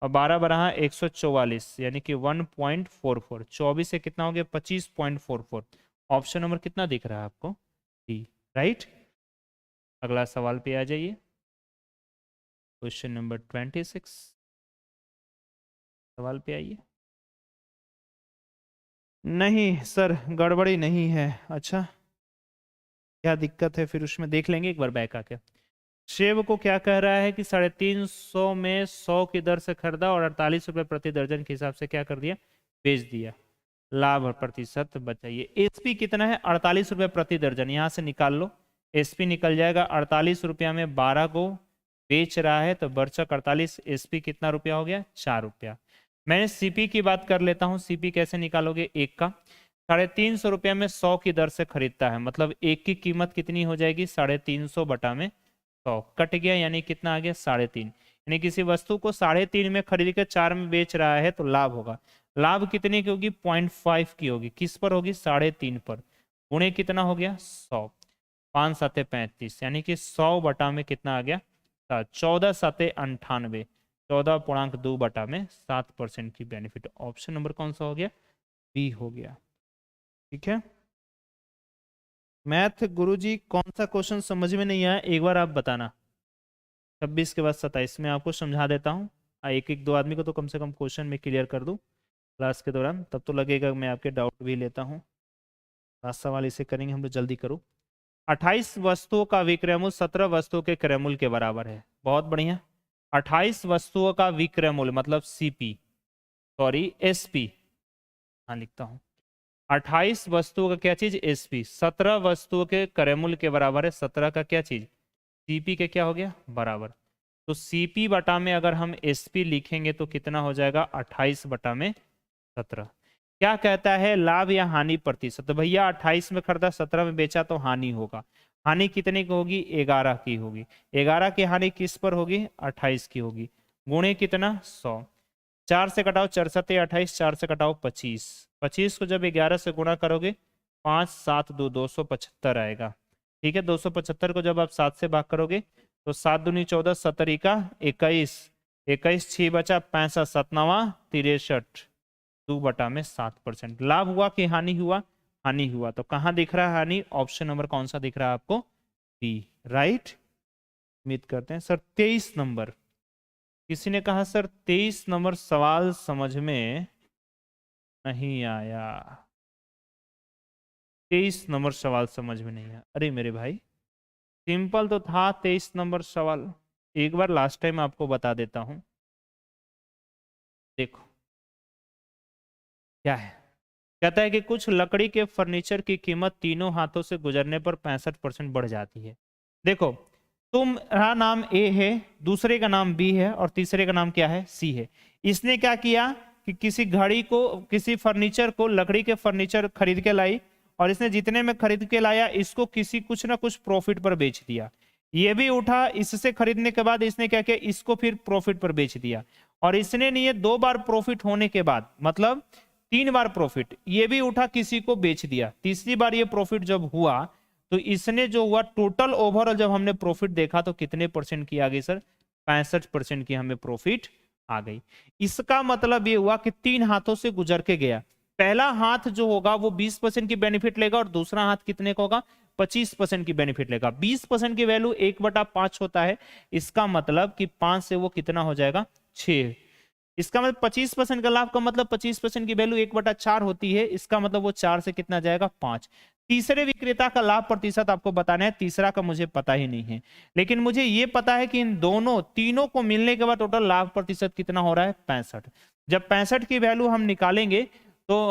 और 12 12 144 यानी कि 1.44। 24 से कितना हो गया 25.44। ऑप्शन नंबर कितना दिख रहा है आपको? D, right. अगला सवाल पे आ जाइए, क्वेश्चन नंबर 26। सवाल पे आइए। नहीं सर, गड़बड़ी नहीं है। अच्छा, क्या दिक्कत है फिर उसमें देख लेंगे एक बार बैक आके। शेव को क्या कह रहा है कि 350 में 100 की दर से खरीदा और 48 रुपये प्रति दर्जन के हिसाब से क्या कर दिया, बेच दिया। लाभ और प्रतिशत बताइए। एसपी कितना है 48 रुपये प्रति दर्जन, यहां से निकाल लो, एसपी निकल जाएगा। 48 रुपया में 12 को बेच रहा है तो बर्चक 48, एसपी कितना रुपया हो गया 4 रुपया। मैंने सीपी की बात कर लेता हूं, सीपी कैसे निकालोगे, एक का 350 रुपया में 100 की दर से खरीदता है, मतलब एक की कीमत कितनी हो जाएगी 350 बटा में 100 कट गया, यानी कितना आ गया 3.5। यानी किसी वस्तु को 3.5 में खरीद कर 4 में बेच रहा है तो लाभ होगा। लाभ कितने की होगी 0.5 की होगी, किस पर होगी 3.5 पर, गुणे कितना हो गया 100, 5 7 35 यानी कि 100 बटा में कितना आ गया 14 7 98, 14.2 बटा में 7% की बेनिफिट। ऑप्शन नंबर कौन सा हो गया, बी हो गया। ठीक है, मैथ गुरुजी कौन सा क्वेश्चन समझ में नहीं आया एक बार आप बताना। 26 के बाद 27 में आपको समझा देता हूँ। एक एक दो आदमी को तो कम से कम क्वेश्चन में क्लियर कर दूँ क्लास के दौरान, तब तो लगेगा मैं आपके डाउट भी लेता हूँ। लास्ट सवाल इसे करेंगे हम लोग, जल्दी करो। 28 वस्तुओं का विक्रय मूल्य 17 वस्तुओं के क्रय मूल्य के बराबर है। बहुत बढ़िया। 28 वस्तुओं का विक्रय मूल्य मतलब सीपी, सॉरी एसपी, हाँ लिखता हूँ। 28 वस्तुओं का क्या चीज एसपी, 17 वस्तुओं के क्रय मूल्य के बराबर है 17 का क्या चीज सीपी के क्या हो गया बराबर। तो सीपी बटा में अगर हम एसपी लिखेंगे तो कितना हो जाएगा 28 बटा में 17। क्या कहता है लाभ या हानि प्रतिशत, तो भैया 28 में खरीदा 17 में बेचा तो हानि होगा। हानि कितने की होगी 11 की होगी। 11 की हानि किस पर होगी 28 की होगी, गुणे कितना 100। 4 से कटाओ 4 7 28, 4 से कटाओ 25, 25 को जब 11 से गुणा करोगे 5 7 2 275 आएगा। ठीक है, 275 को जब आप 7 से भाग करोगे तो 7 दूनी 14, 17 का 21, 21 6 बचा 65, 7 9 63, 2 बटा में 7%। लाभ हुआ कि हानि हुआ, हानि हुआ। तो कहां दिख रहा है हानि, ऑप्शन नंबर कौन सा दिख रहा है आपको, बी, राइट। उम्मीद करते हैं सर 23 नंबर, किसी ने कहा सर 23 नंबर सवाल समझ में नहीं आया। 23 नंबर सवाल समझ में नहीं आया। अरे मेरे भाई सिंपल तो था 23 नंबर सवाल, एक बार लास्ट टाइम आपको बता देता हूं। देखो क्या है, कहता है कि कुछ लकड़ी के फर्नीचर की कीमत तीनों हाथों से गुजरने पर 65% बढ़ जाती है। देखो तुम्हारा नाम ए है, दूसरे का नाम बी है और तीसरे का नाम क्या है, सी है। इसने क्या किया कि किसी घड़ी को, किसी फर्नीचर को, लकड़ी के फर्नीचर खरीद के लाई और इसने जितने में खरीद के लाया इसको किसी कुछ ना कुछ प्रॉफिट पर बेच दिया। ये भी उठा, इससे खरीदने के बाद इसने क्या किया, इसको फिर प्रॉफिट पर बेच दिया। और इसने नहीं, ये 2 बार प्रॉफिट होने के बाद, मतलब 3 बार प्रॉफिट, ये भी उठा किसी को बेच दिया। तीसरी बार ये प्रॉफिट जब हुआ तो इसने जो हुआ टोटल ओवरऑल जब हमने प्रॉफिट देखा तो कितने परसेंट की आ गई सर, 65% की हमें प्रॉफिट आ गई। इसका मतलब ये हुआ कि 3 हाथों से गुजर के गया। पहला हाथ जो होगा वो 20% की बेनिफिट लेगा और दूसरा हाथ कितने का होगा, 25% की बेनिफिट लेगा। 20% की वैल्यू 1/5 होता है, इसका मतलब कि 5 से वो कितना हो जाएगा, 6। इसका मतलब 25% का लाभ का मतलब 25% की वैल्यू 1/4 होती है, इसका मतलब वो 4 से कितना जाएगा, 5। तीसरे विक्रेता का लाभ प्रतिशत आपको बताना है, तीसरा का मुझे पता ही नहीं है, लेकिन मुझे ये पता है कि इन दोनों तीनों को मिलने के बाद टोटल लाभ प्रतिशत कितना हो रहा है, 65। जब 65 की वैल्यू हम निकालेंगे तो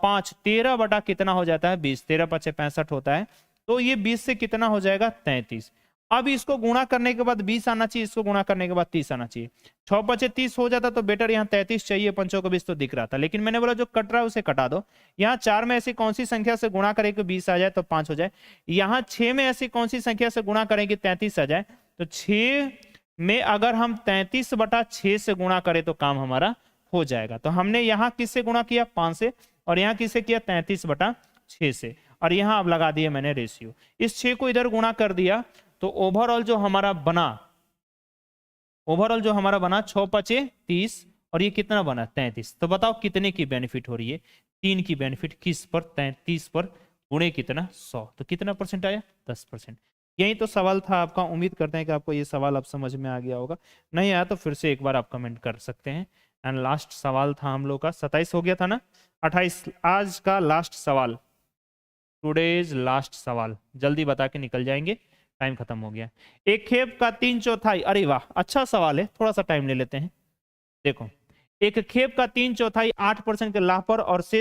5 13 बटा कितना हो जाता है, 20, 13 5 65 होता है, तो ये 20 से कितना हो जाएगा, 33। अब इसको गुणा करने के बाद 20 आना चाहिए, इसको गुणा करने के बाद 30 आना चाहिए। 6 5 30 हो जाता तो बेटर, यहाँ 33 चाहिए, 5 को 20 तो दिख रहा था, लेकिन मैंने बोला जो कट रहा है उसे कटा दो। यहाँ 4 में ऐसी कौन सी संख्या से गुणा करें कि 20 आ जाए तो 5 हो जाए, यहाँ 6 में ऐसी कौन सी संख्या से गुणा करें कि 33 आ जाए, तो 6 में अगर हम 33/6 से गुणा करें तो काम हमारा हो जाएगा। तो हमने यहाँ किससे गुणा किया, 5 से, और यहाँ किससे किया, 33/6 से, और यहाँ अब लगा दिया मैंने रेशियो। इस 6 को इधर गुणा कर दिया तो ओवरऑल जो हमारा बना, 6 5 30 और ये कितना बना, 33। तो बताओ कितने की बेनिफिट हो रही है, 3 की बेनिफिट, किस पर, 33 पर, गुणे कितना, 100, तो कितना परसेंट आया, 10%। यही तो सवाल था आपका। उम्मीद करते हैं कि आपको ये सवाल अब समझ में आ गया होगा, नहीं आया तो फिर से एक बार आप कमेंट कर सकते हैं। एंड लास्ट सवाल था हम लोग का, 27 हो गया था ना, 28 आज का लास्ट सवाल, टुडेज लास्ट सवाल, जल्दी बता के निकल जाएंगे, टाइम खत्म हो गया। एक खेप का 3/4, अरे वाह अच्छा सवाल है, थोड़ा सा टाइम ले लेते हैं। देखो एक खेप का 3/4 8% के लाभ पर और शेष